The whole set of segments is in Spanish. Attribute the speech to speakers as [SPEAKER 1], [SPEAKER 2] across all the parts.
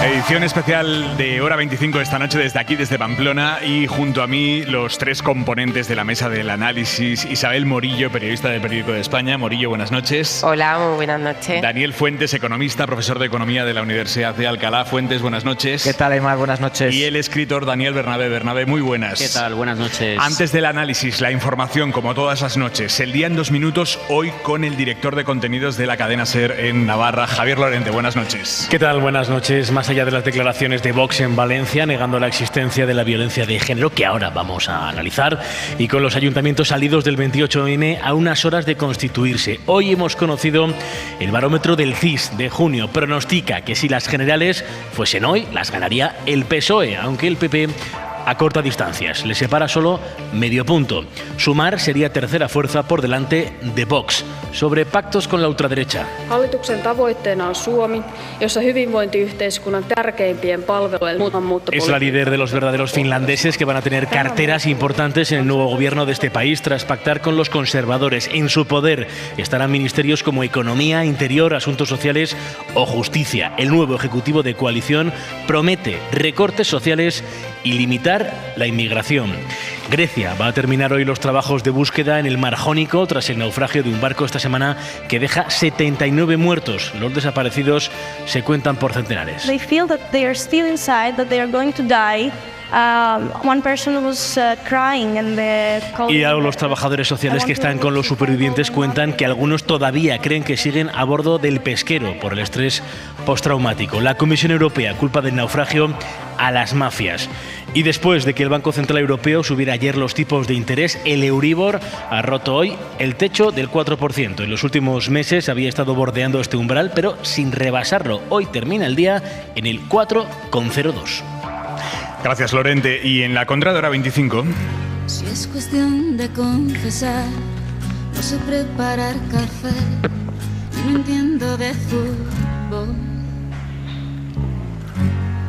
[SPEAKER 1] Edición especial de Hora 25 esta noche desde aquí, desde Pamplona, y junto a mí los tres componentes de la mesa del análisis. Isabel Morillo, periodista del Periódico de España. Morillo, buenas noches.
[SPEAKER 2] Hola, muy buenas noches.
[SPEAKER 1] Daniel Fuentes, economista, profesor de Economía de la Universidad de Alcalá. Fuentes, buenas noches.
[SPEAKER 3] ¿Qué tal, Aymar? Buenas noches.
[SPEAKER 1] Y el escritor Daniel Bernabé. Bernabé, muy buenas.
[SPEAKER 4] ¿Qué tal? Buenas noches.
[SPEAKER 1] Antes del análisis, la información, como todas las noches. El día en 2 minutos, hoy con el director de contenidos de la cadena SER en Navarra, Javier Lorente. Buenas noches.
[SPEAKER 5] ¿Qué tal? Buenas noches. Más allá de las declaraciones de Vox en Valencia, negando la existencia de la violencia de género, que ahora vamos a analizar, y con los ayuntamientos salidos del 28M a unas horas de constituirse. Hoy hemos conocido el barómetro del CIS de junio. Pronostica que si las generales fuesen hoy, las ganaría el PSOE, aunque el PP acorta distancias. Le separa solo medio punto. Sumar sería tercera fuerza por delante de Vox. Sobre pactos con la ultraderecha.
[SPEAKER 6] Hallituksen tavoitteena on Suomi, jossa hyvinvointiyhteiskunnan tärkeimpien palvelujen
[SPEAKER 5] Es la líder de los verdaderos finlandeses, que van a tener carteras importantes en el nuevo gobierno de este país tras pactar con los conservadores. En su poder estarán ministerios como Economía, Interior, Asuntos Sociales o Justicia. El nuevo ejecutivo de coalición promete recortes sociales y limitar la inmigración. Grecia va a terminar hoy los trabajos de búsqueda en el Mar Jónico tras el naufragio de un barco esta semana que deja 79 muertos. Los desaparecidos se cuentan por centenares.
[SPEAKER 7] They feel that they are still inside, that they are going to die. One person was crying and
[SPEAKER 5] y los trabajadores sociales que están con los supervivientes cuentan que algunos todavía creen que siguen a bordo del pesquero por el estrés postraumático. La Comisión Europea culpa del naufragio a las mafias. Y después de que el Banco Central Europeo subiera ayer los tipos de interés, el Euribor ha roto hoy el techo del 4%. En los últimos meses había estado bordeando este umbral, pero sin rebasarlo. Hoy termina el día en el 4,02.
[SPEAKER 1] Gracias, Lorente. Y en la contra de Hora 25...
[SPEAKER 8] Si es cuestión de confesar, no sé preparar café, no entiendo de fútbol.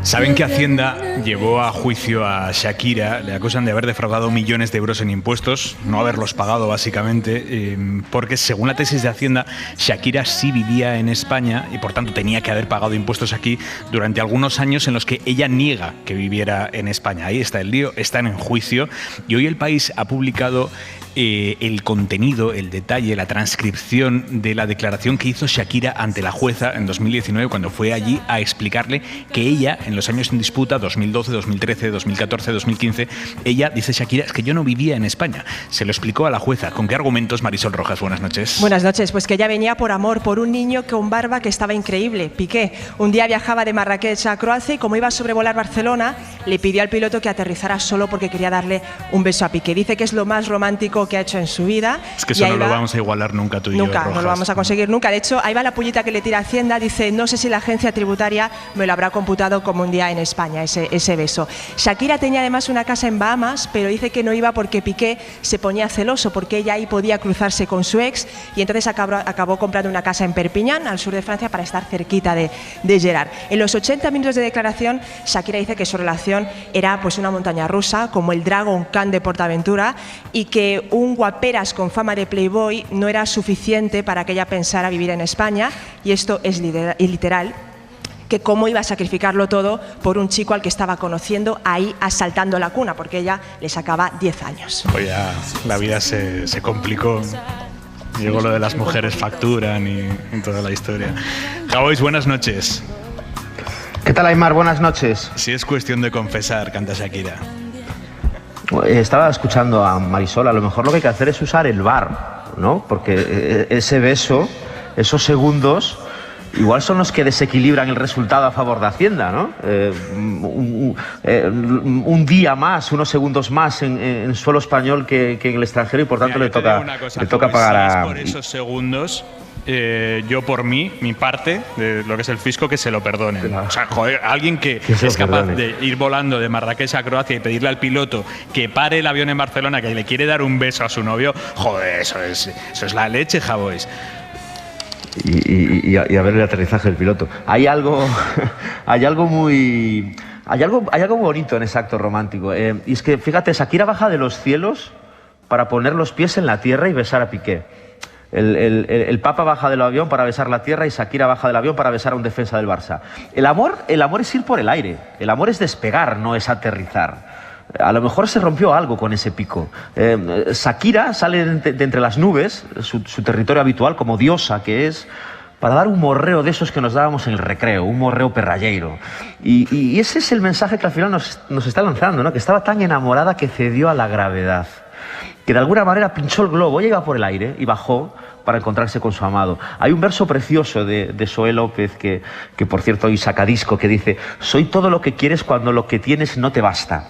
[SPEAKER 1] ¿Saben que Hacienda llevó a juicio a Shakira? Le acusan de haber defraudado millones de euros en impuestos, no haberlos pagado básicamente, porque según la tesis de Hacienda, Shakira sí vivía en España y por tanto tenía que haber pagado impuestos aquí durante algunos años en los que ella niega que viviera en España. Ahí está el lío, están en juicio, y hoy El País ha publicado el contenido, el detalle, la transcripción de la declaración que hizo Shakira ante la jueza en 2019 cuando fue allí a explicarle que ella, en los años en disputa, 2012, 2013, 2014, 2015, ella, dice Shakira, es que yo no vivía en España. Se lo explicó a la jueza. ¿Con qué argumentos, Marisol Rojas? Buenas noches.
[SPEAKER 9] Buenas noches. Pues que ella venía por amor por un niño con barba que estaba increíble, Piqué. Un día viajaba de Marrakech a Croacia y como iba a sobrevolar Barcelona, le pidió al piloto que aterrizara solo porque quería darle un beso a Piqué. Dice que es lo más romántico que ha hecho en su vida.
[SPEAKER 1] Es que eso no lo vamos a igualar nunca tú y yo,
[SPEAKER 9] Nunca, no lo vamos a conseguir nunca. De hecho, ahí va la pullita que le tira Hacienda. Dice, no sé si la agencia tributaria me lo habrá computado como un día en España, ese beso. Shakira tenía además una casa en Bahamas, pero dice que no iba porque Piqué se ponía celoso, porque ella ahí podía cruzarse con su ex, y entonces acabó comprando una casa en Perpiñán, al sur de Francia, para estar cerquita de Gerard. En los 80 minutos de declaración, Shakira dice que su relación era pues una montaña rusa, como el Dragon Khan de Portaventura, y que un guaperas con fama de playboy no era suficiente para que ella pensara vivir en España, y esto es literal, que cómo iba a sacrificarlo todo por un chico al que estaba conociendo ahí asaltando la cuna, porque ella le sacaba 10 años.
[SPEAKER 1] Pues ya la vida se complicó. Llegó lo de las mujeres facturan y toda la historia. Javois, buenas noches.
[SPEAKER 3] ¿Qué tal, Aymar? Buenas noches.
[SPEAKER 1] Si es cuestión de confesar, canta Shakira.
[SPEAKER 3] Estaba escuchando a Marisol, a lo mejor lo que hay que hacer es usar el VAR, ¿no? Porque ese beso, esos segundos, igual son los que desequilibran el resultado a favor de Hacienda, ¿no? Un día más, unos segundos más en suelo español que en el extranjero, y por tanto le toca pagar a...
[SPEAKER 1] Por esos segundos... yo por mí, mi parte de lo que es el fisco, que se lo perdonen. Claro. O sea, joder, alguien que es capaz de ir volando de Marrakech a Croacia y pedirle al piloto que pare el avión en Barcelona, que le quiere dar un beso a su novio, joder, eso es la leche, Javois.
[SPEAKER 3] Y a ver el aterrizaje del piloto. Hay algo bonito en ese acto romántico. Y es que, fíjate, Shakira baja de los cielos para poner los pies en la tierra y besar a Piqué. El Papa baja del avión para besar la tierra y Shakira baja del avión para besar a un defensa del Barça. El amor es ir por el aire. El amor es despegar, no es aterrizar. A lo mejor se rompió algo con ese pico. Shakira sale de entre las nubes, su territorio habitual, como diosa que es, para dar un morreo de esos que nos dábamos en el recreo, un morreo perralleiro. Y ese es el mensaje que al final nos está lanzando, ¿no? Que estaba tan enamorada que cedió a la gravedad, que de alguna manera pinchó el globo, ella iba por el aire y bajó para encontrarse con su amado. Hay un verso precioso de Zoé López, que por cierto hoy saca disco, que dice: soy todo lo que quieres cuando lo que tienes no te basta.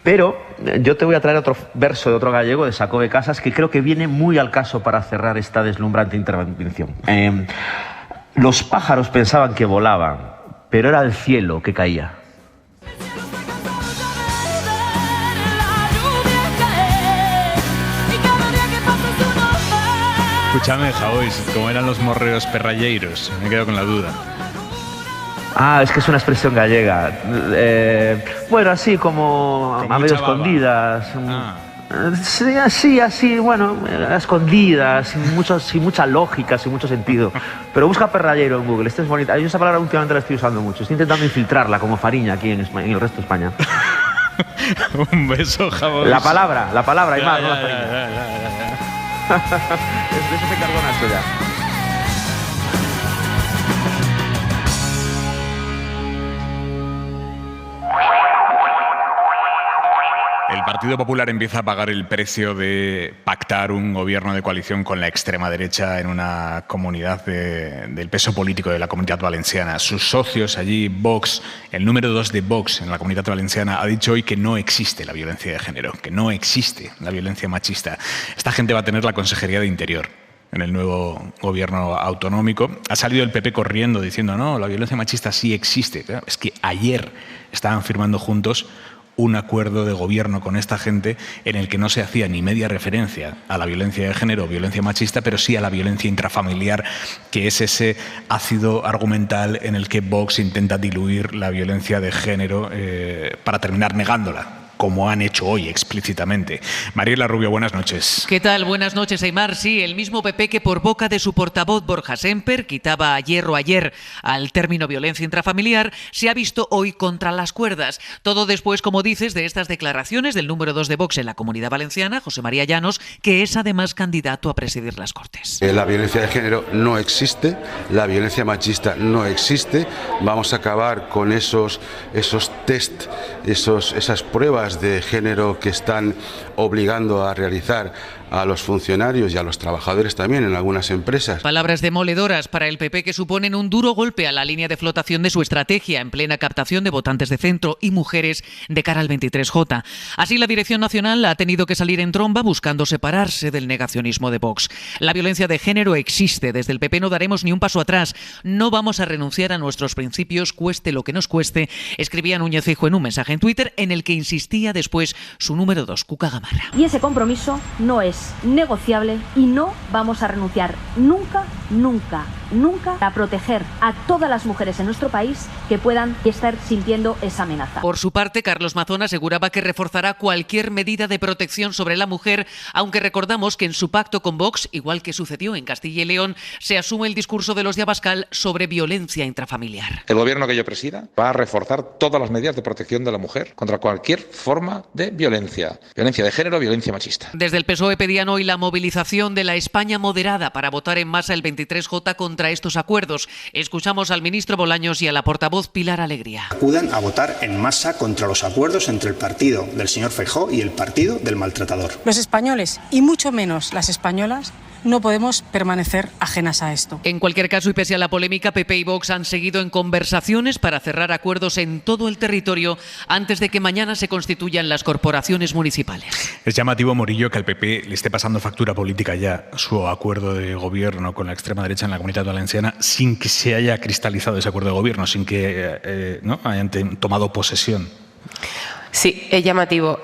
[SPEAKER 3] Pero yo te voy a traer otro verso de otro gallego, de Sacó de Casas, que creo que viene muy al caso para cerrar esta deslumbrante intervención. Los pájaros pensaban que volaban, pero era el cielo que caía.
[SPEAKER 1] Escúchame, Javois, ¿cómo eran los morreos perralleiros? Me he quedado con la duda.
[SPEAKER 3] Es que es una expresión gallega. Bueno, así como a medio escondidas. Sí, así, bueno, a escondidas, sin mucha lógica, sin mucho sentido. Pero busca perrallero en Google, esta es bonita. Yo esa palabra últimamente la estoy usando mucho. Estoy intentando infiltrarla como Fariña aquí en el resto de España.
[SPEAKER 1] Un beso, Javois.
[SPEAKER 3] La palabra, Aymar, no la Fariña. De eso se cargó Nacho ya.
[SPEAKER 1] El Partido Popular empieza a pagar el precio de pactar un gobierno de coalición con la extrema derecha en una comunidad del peso político de la Comunidad Valenciana. Sus socios allí, Vox, el número 2 de Vox en la Comunidad Valenciana, ha dicho hoy que no existe la violencia de género, que no existe la violencia machista. Esta gente va a tener la Consejería de Interior en el nuevo gobierno autonómico. Ha salido el PP corriendo diciendo: no, la violencia machista sí existe. Es que ayer estaban firmando juntos un acuerdo de gobierno con esta gente en el que no se hacía ni media referencia a la violencia de género o violencia machista, pero sí a la violencia intrafamiliar, que es ese ácido argumental en el que Vox intenta diluir la violencia de género para terminar negándola, como han hecho hoy explícitamente. Mariela Rubio, buenas noches.
[SPEAKER 2] ¿Qué tal? Buenas noches, Aymar. Sí, el mismo PP que por boca de su portavoz Borja Semper quitaba ayer al término violencia intrafamiliar, se ha visto hoy contra las cuerdas. Todo después, como dices, de estas declaraciones del número 2 de Vox en la Comunidad Valenciana, José María Llanos, que es además candidato a presidir las Cortes.
[SPEAKER 4] La violencia de género no existe, la violencia machista no existe. Vamos a acabar con esos test, esas pruebas de género que están obligando a realizar a los funcionarios y a los trabajadores también en algunas empresas.
[SPEAKER 2] Palabras demoledoras para el PP que suponen un duro golpe a la línea de flotación de su estrategia en plena captación de votantes de centro y mujeres de cara al 23J. Así, la Dirección Nacional ha tenido que salir en tromba buscando separarse del negacionismo de Vox. La violencia de género existe. Desde el PP no daremos ni un paso atrás. No vamos a renunciar a nuestros principios, cueste lo que nos cueste, escribía Núñez Feijóo en un mensaje en Twitter en el que insistía después su número 2, Cuca Gamarra.
[SPEAKER 10] Y ese compromiso no es negociable y no vamos a renunciar nunca a proteger a todas las mujeres en nuestro país que puedan estar sintiendo esa amenaza.
[SPEAKER 2] Por su parte, Carlos Mazón aseguraba que reforzará cualquier medida de protección sobre la mujer, aunque recordamos que en su pacto con Vox, igual que sucedió en Castilla y León, se asume el discurso de los de Abascal sobre violencia intrafamiliar.
[SPEAKER 11] El gobierno que yo presida va a reforzar todas las medidas de protección de la mujer contra cualquier forma de violencia de género, violencia machista.
[SPEAKER 2] Desde el PSOE pedían hoy la movilización de la España moderada para votar en masa el 23J contra estos acuerdos. Escuchamos al ministro Bolaños y a la portavoz Pilar Alegría.
[SPEAKER 12] Acudan a votar en masa contra los acuerdos entre el partido del señor Feijóo y el partido del maltratador.
[SPEAKER 13] Los españoles, y mucho menos las españolas, no podemos permanecer ajenas a esto.
[SPEAKER 2] En cualquier caso, y pese a la polémica, PP y Vox han seguido en conversaciones para cerrar acuerdos en todo el territorio antes de que mañana se constituyan las corporaciones municipales.
[SPEAKER 1] Es llamativo, Morillo, que al PP le esté pasando factura política ya su acuerdo de gobierno con la extrema derecha en la Comunidad Valenciana sin que se haya cristalizado ese acuerdo de gobierno, sin que ¿no? hayan tomado posesión.
[SPEAKER 14] Sí, es llamativo.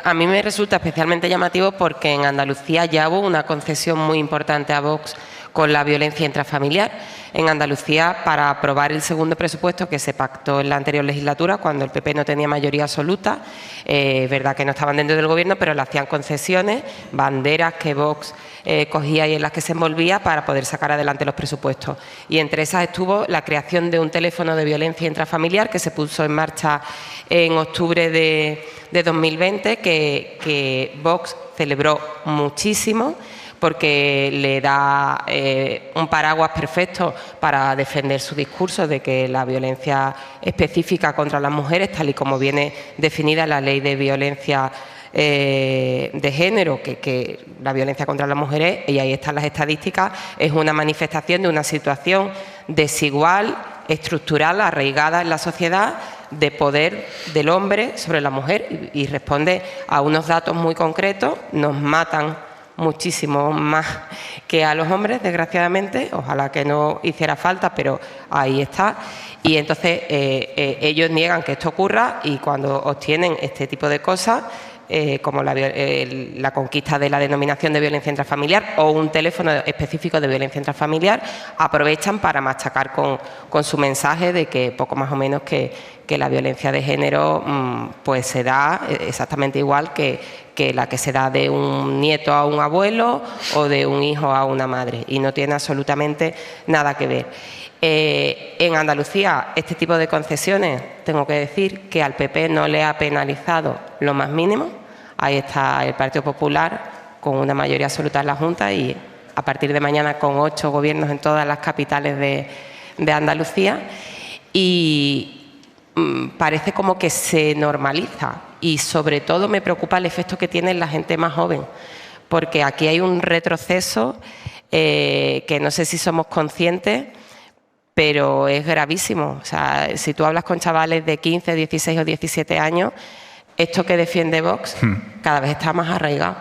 [SPEAKER 14] A mí me resulta especialmente llamativo porque en Andalucía ya hubo una concesión muy importante a Vox con la violencia intrafamiliar. En Andalucía, para aprobar el segundo presupuesto que se pactó en la anterior legislatura, cuando el PP no tenía mayoría absoluta, es verdad que no estaban dentro del Gobierno, pero le hacían concesiones, banderas que Vox cogía y en las que se envolvía para poder sacar adelante los presupuestos. Y entre esas estuvo la creación de un teléfono de violencia intrafamiliar que se puso en marcha en octubre de 2020, que Vox celebró muchísimo, porque le da un paraguas perfecto para defender su discurso de que la violencia específica contra las mujeres, tal y como viene definida en la Ley de Violencia de Género, que la violencia contra las mujeres, y ahí están las estadísticas, es una manifestación de una situación desigual, estructural, arraigada en la sociedad, de poder del hombre sobre la mujer, y responde a unos datos muy concretos. Nos matan muchísimo más que a los hombres, desgraciadamente. Ojalá que no hiciera falta, pero ahí está. Y entonces ellos niegan que esto ocurra, y cuando obtienen este tipo de cosas, como la conquista de la denominación de violencia intrafamiliar o un teléfono específico de violencia intrafamiliar, aprovechan para machacar con su mensaje de que poco más o menos que la violencia de género pues se da exactamente igual que la que se da de un nieto a un abuelo o de un hijo a una madre, y no tiene absolutamente nada que ver. En Andalucía, este tipo de concesiones, tengo que decir que al PP no le ha penalizado lo más mínimo. Ahí está el Partido Popular con una mayoría absoluta en la Junta, y a partir de mañana con 8 gobiernos en todas las capitales de Andalucía, y parece como que se normaliza, y sobre todo me preocupa el efecto que tiene en la gente más joven, porque aquí hay un retroceso que no sé si somos conscientes, pero es gravísimo. O sea, si tú hablas con chavales de 15, 16 o 17 años, esto que defiende Vox cada vez está más arraigado.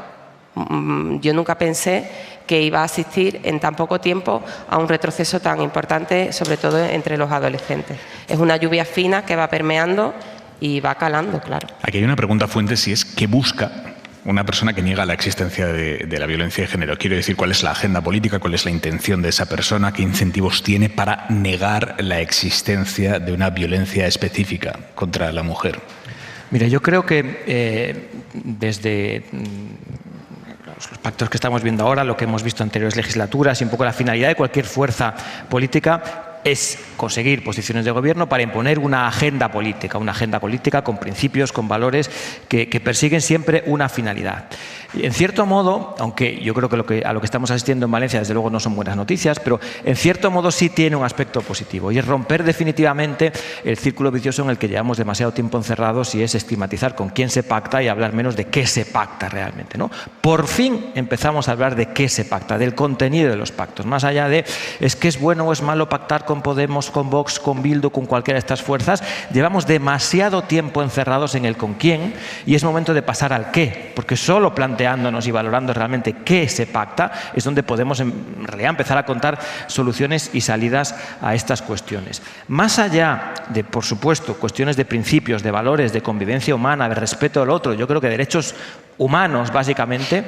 [SPEAKER 14] Yo nunca pensé que iba a asistir en tan poco tiempo a un retroceso tan importante, sobre todo entre los adolescentes. Es una lluvia fina que va permeando y va calando, claro.
[SPEAKER 1] Aquí hay una pregunta fuente, si es ¿qué busca una persona que niega la existencia de la violencia de género? Quiero decir, ¿cuál es la agenda política, cuál es la intención de esa persona, qué incentivos tiene para negar la existencia de una violencia específica contra la mujer?
[SPEAKER 15] Mira, yo creo que desde los pactos que estamos viendo ahora, lo que hemos visto en anteriores legislaturas, y un poco la finalidad de cualquier fuerza política es conseguir posiciones de gobierno para imponer una agenda política con principios, con valores que persiguen siempre una finalidad. Y en cierto modo, aunque yo creo que a lo que estamos asistiendo en Valencia desde luego no son buenas noticias, pero en cierto modo sí tiene un aspecto positivo, y es romper definitivamente el círculo vicioso en el que llevamos demasiado tiempo encerrados, y es estigmatizar con quién se pacta y hablar menos de qué se pacta realmente, ¿no? Por fin empezamos a hablar de qué se pacta, del contenido de los pactos, más allá de es que es bueno o es malo pactar con Podemos, con Vox, con Bildu, con cualquiera de estas fuerzas. Llevamos demasiado tiempo encerrados en el con quién, y es momento de pasar al qué, porque solo planteándonos y valorando realmente qué se pacta es donde podemos en realidad empezar a contar soluciones y salidas a estas cuestiones. Más allá de, por supuesto, cuestiones de principios, de valores, de convivencia humana, de respeto al otro, yo creo que derechos humanos básicamente,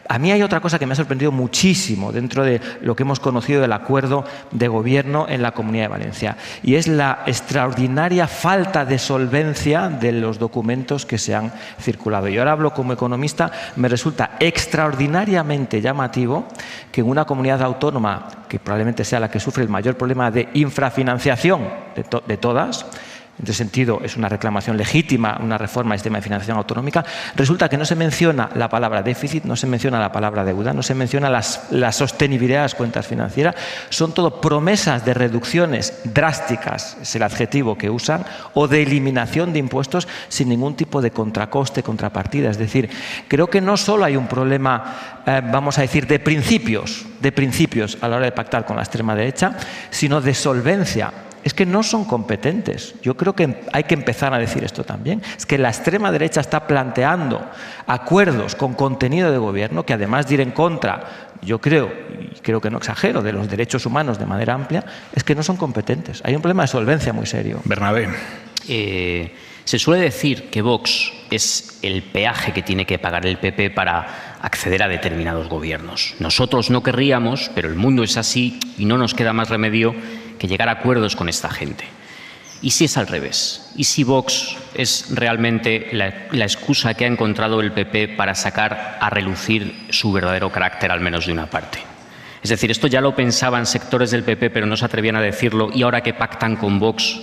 [SPEAKER 15] a mí hay otra cosa que me ha sorprendido muchísimo dentro de lo que hemos conocido del acuerdo de gobierno en la Comunidad de Valencia, y es la extraordinaria falta de solvencia de los documentos que se han circulado. Y ahora hablo como economista, me resulta extraordinariamente llamativo que en una comunidad autónoma, que probablemente sea la que sufre el mayor problema de infrafinanciación de todas, en ese sentido es una reclamación legítima, una reforma del sistema de financiación autonómica, resulta que no se menciona la palabra déficit, no se menciona la palabra deuda, no se menciona la sostenibilidad de las cuentas financieras, son todo promesas de reducciones drásticas, es el adjetivo que usan, o de eliminación de impuestos sin ningún tipo de contracoste, contrapartida. Es decir, creo que no solo hay un problema, vamos a decir, de principios a la hora de pactar con la extrema derecha, sino de solvencia. Es que no son competentes. Yo creo que hay que empezar a decir esto también. Es que la extrema derecha está planteando acuerdos con contenido de gobierno que, además de ir en contra, yo creo, y creo que no exagero, de los derechos humanos de manera amplia, es que no son competentes. Hay un problema de solvencia muy serio.
[SPEAKER 1] Bernabé.
[SPEAKER 16] Se suele decir que Vox es el peaje que tiene que pagar el PP para acceder a determinados gobiernos. Nosotros no querríamos, pero el mundo es así y no nos queda más remedio que llegar a acuerdos con esta gente. ¿Y si es al revés? ¿Y si Vox es realmente la excusa que ha encontrado el PP para sacar a relucir su verdadero carácter, al menos de una parte? Es decir, esto ya lo pensaban sectores del PP, pero no se atrevían a decirlo, y ahora que pactan con Vox,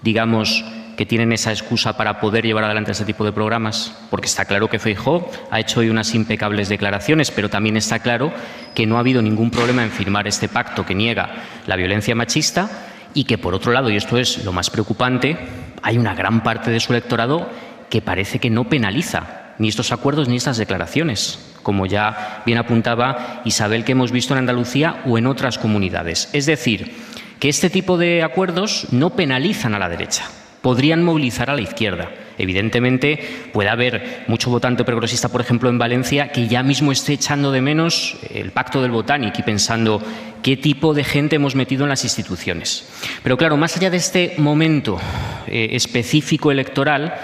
[SPEAKER 16] digamos que tienen esa excusa para poder llevar adelante ese tipo de programas, porque está claro que Feijóo ha hecho hoy unas impecables declaraciones, pero también está claro que no ha habido ningún problema en firmar este pacto que niega la violencia machista y que, por otro lado, y esto es lo más preocupante, hay una gran parte de su electorado que parece que no penaliza ni estos acuerdos ni estas declaraciones, como ya bien apuntaba Isabel, que hemos visto en Andalucía o en otras comunidades. Es decir, que este tipo de acuerdos no penalizan a la derecha, podrían movilizar a la izquierda. Evidentemente puede haber mucho votante progresista, por ejemplo, en Valencia, que ya mismo esté echando de menos el pacto del Botánic y pensando qué tipo de gente hemos metido en las instituciones. Pero claro, más allá de este momento específico electoral,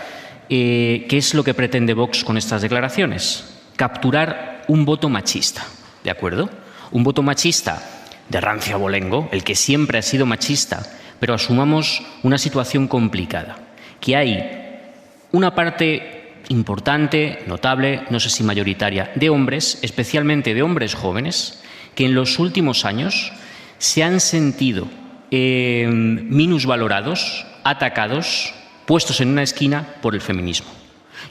[SPEAKER 16] ¿qué es lo que pretende Vox con estas declaraciones? Capturar un voto machista, ¿de acuerdo? Un voto machista de rancio abolengo, el que siempre ha sido machista, pero asumamos una situación complicada, que hay una parte importante, notable, no sé si mayoritaria, de hombres, especialmente de hombres jóvenes, que en los últimos años se han sentido minusvalorados, atacados, puestos en una esquina por el feminismo.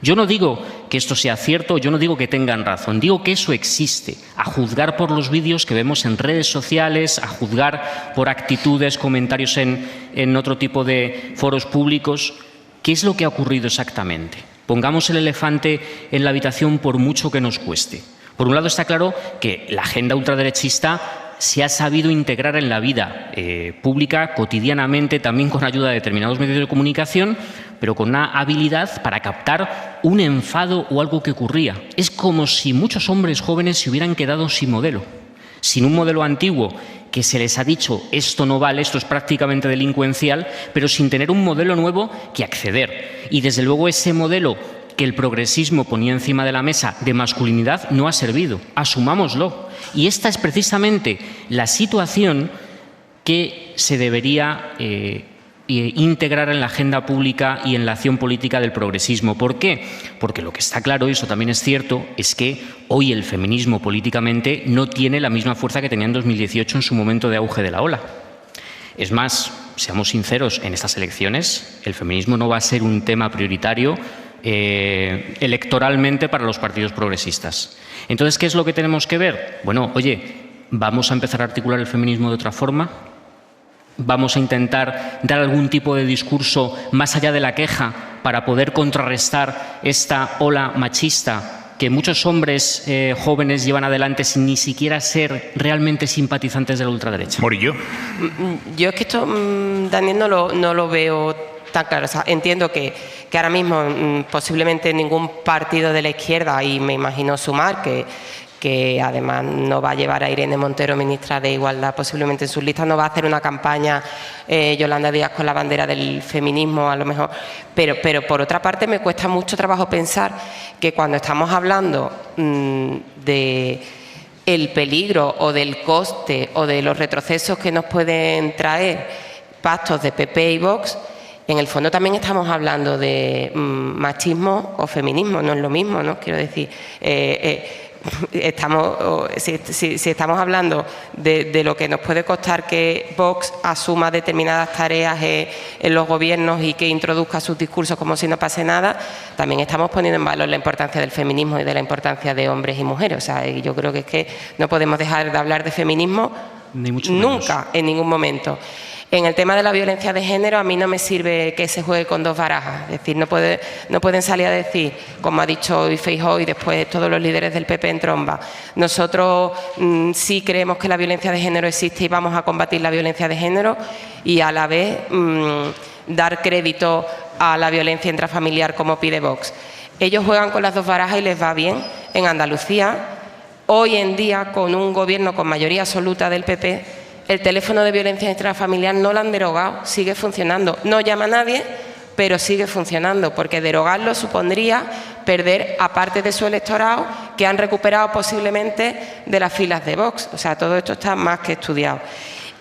[SPEAKER 16] Yo no digo que esto sea cierto, yo no digo que tengan razón, digo que eso existe, a juzgar por los vídeos que vemos en redes sociales, a juzgar por actitudes, comentarios en otro tipo de foros públicos. ¿Qué es lo que ha ocurrido exactamente? Pongamos el elefante en la habitación por mucho que nos cueste. Por un lado está claro que la agenda ultraderechista se ha sabido integrar en la vida pública cotidianamente, también con ayuda de determinados medios de comunicación, pero con una habilidad para captar un enfado o algo que ocurría. Es como si muchos hombres jóvenes se hubieran quedado sin modelo, sin un modelo antiguo que se les ha dicho esto no vale, esto es prácticamente delincuencial, pero sin tener un modelo nuevo que acceder. Y desde luego ese modelo que el progresismo ponía encima de la mesa de masculinidad no ha servido, asumámoslo. Y esta es precisamente la situación que se debería integrar en la agenda pública y en la acción política del progresismo. ¿Por qué? Porque lo que está claro, y eso también es cierto, es que hoy el feminismo políticamente no tiene la misma fuerza que tenía en 2018 en su momento de auge de la ola. Es más, seamos sinceros, en estas elecciones el feminismo no va a ser un tema prioritario electoralmente para los partidos progresistas. Entonces, ¿qué es lo que tenemos que ver? Bueno, oye, ¿vamos a empezar a articular el feminismo de otra forma? ¿Vamos a intentar dar algún tipo de discurso más allá de la queja para poder contrarrestar esta ola machista que muchos hombres jóvenes llevan adelante sin ni siquiera ser realmente simpatizantes de la ultraderecha?
[SPEAKER 1] Morillo.
[SPEAKER 14] Yo es que esto, Daniel, no lo veo tan claro. O sea, entiendo que ahora mismo posiblemente ningún partido de la izquierda, y me imagino Sumar, que además no va a llevar a Irene Montero, ministra de Igualdad, posiblemente en sus listas, no va a hacer una campaña Yolanda Díaz con la bandera del feminismo, a lo mejor. Pero por otra parte me cuesta mucho trabajo pensar que cuando estamos hablando de el peligro o del coste o de los retrocesos que nos pueden traer pactos de PP y Vox, en el fondo también estamos hablando de machismo o feminismo, no es lo mismo, ¿no? Quiero decir, si estamos hablando de lo que nos puede costar que Vox asuma determinadas tareas en los gobiernos y que introduzca sus discursos como si no pase nada, también estamos poniendo en valor la importancia del feminismo y de la importancia de hombres y mujeres. O sea, yo creo que es que no podemos dejar de hablar de feminismo nunca, en ningún momento. En el tema de la violencia de género, a mí no me sirve que se juegue con dos barajas. Es decir, no pueden salir a decir, como ha dicho hoy Feijóo y después todos los líderes del PP en tromba, nosotros sí creemos que la violencia de género existe y vamos a combatir la violencia de género, y a la vez dar crédito a la violencia intrafamiliar como pide Vox. Ellos juegan con las dos barajas y les va bien. En Andalucía, hoy en día, con un gobierno con mayoría absoluta del PP, el teléfono de violencia intrafamiliar no lo han derogado, sigue funcionando. No llama a nadie pero sigue funcionando, porque derogarlo supondría perder a parte de su electorado que han recuperado posiblemente de las filas de Vox. O sea, todo esto está más que estudiado.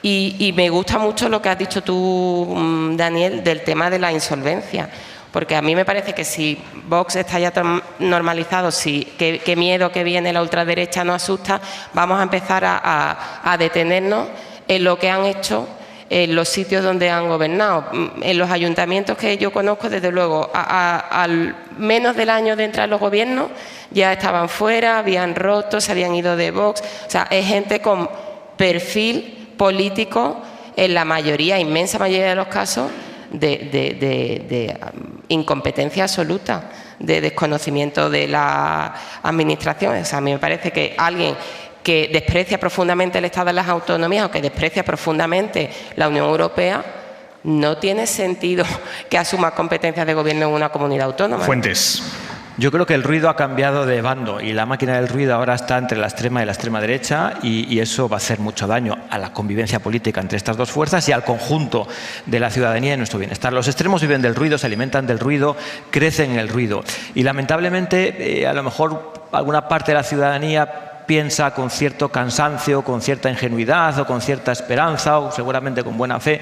[SPEAKER 14] Y me gusta mucho lo que has dicho tú, Daniel, del tema de la insolvencia. Porque a mí me parece que si Vox está ya tan normalizado, qué miedo que viene la ultraderecha nos asusta, vamos a empezar a detenernos en lo que han hecho en los sitios donde han gobernado. En los ayuntamientos que yo conozco, desde luego, al menos del año de entrar los gobiernos, ya estaban fuera, habían roto, se habían ido de Vox. O sea, es gente con perfil político, en la mayoría, inmensa mayoría de los casos, de incompetencia absoluta, de desconocimiento de la administración. O sea, a mí me parece que alguien que desprecia profundamente el Estado de las autonomías o que desprecia profundamente la Unión Europea, no tiene sentido que asuma competencias de gobierno en una comunidad autónoma.
[SPEAKER 1] Fuentes.
[SPEAKER 15] Yo creo que el ruido ha cambiado de bando y la máquina del ruido ahora está entre la extrema y la extrema derecha y eso va a hacer mucho daño a la convivencia política entre estas dos fuerzas y al conjunto de la ciudadanía y nuestro bienestar. Los extremos viven del ruido, se alimentan del ruido, crecen en el ruido y lamentablemente a lo mejor alguna parte de la ciudadanía piensa con cierto cansancio, con cierta ingenuidad o con cierta esperanza o seguramente con buena fe.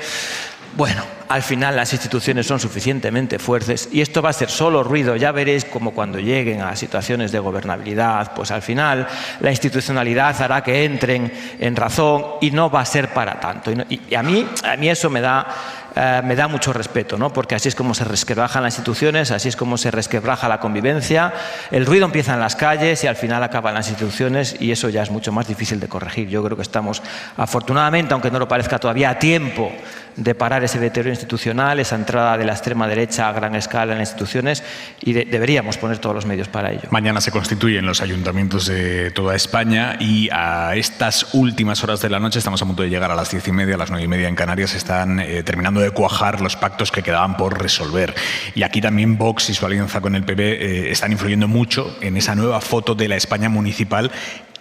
[SPEAKER 15] Bueno, al final las instituciones son suficientemente fuertes y esto va a ser solo ruido. Ya veréis como cuando lleguen a situaciones de gobernabilidad, pues al final la institucionalidad hará que entren en razón y no va a ser para tanto. Y a mí eso me da mucho respeto, ¿no? Porque así es como se resquebrajan las instituciones, así es como se resquebraja la convivencia. El ruido empieza en las calles y al final acaba en las instituciones y eso ya es mucho más difícil de corregir. Yo creo que estamos, afortunadamente, aunque no lo parezca todavía, a tiempo de parar ese deterioro institucional, esa entrada de la extrema derecha a gran escala en las instituciones y deberíamos poner todos los medios para ello.
[SPEAKER 1] Mañana se constituyen los ayuntamientos de toda España y a estas últimas horas de la noche, estamos a punto de llegar a las 10:30, a las 9:30 en Canarias, están terminando de cuajar los pactos que quedaban por resolver. Y aquí también Vox y su alianza con el PP están influyendo mucho en esa nueva foto de la España municipal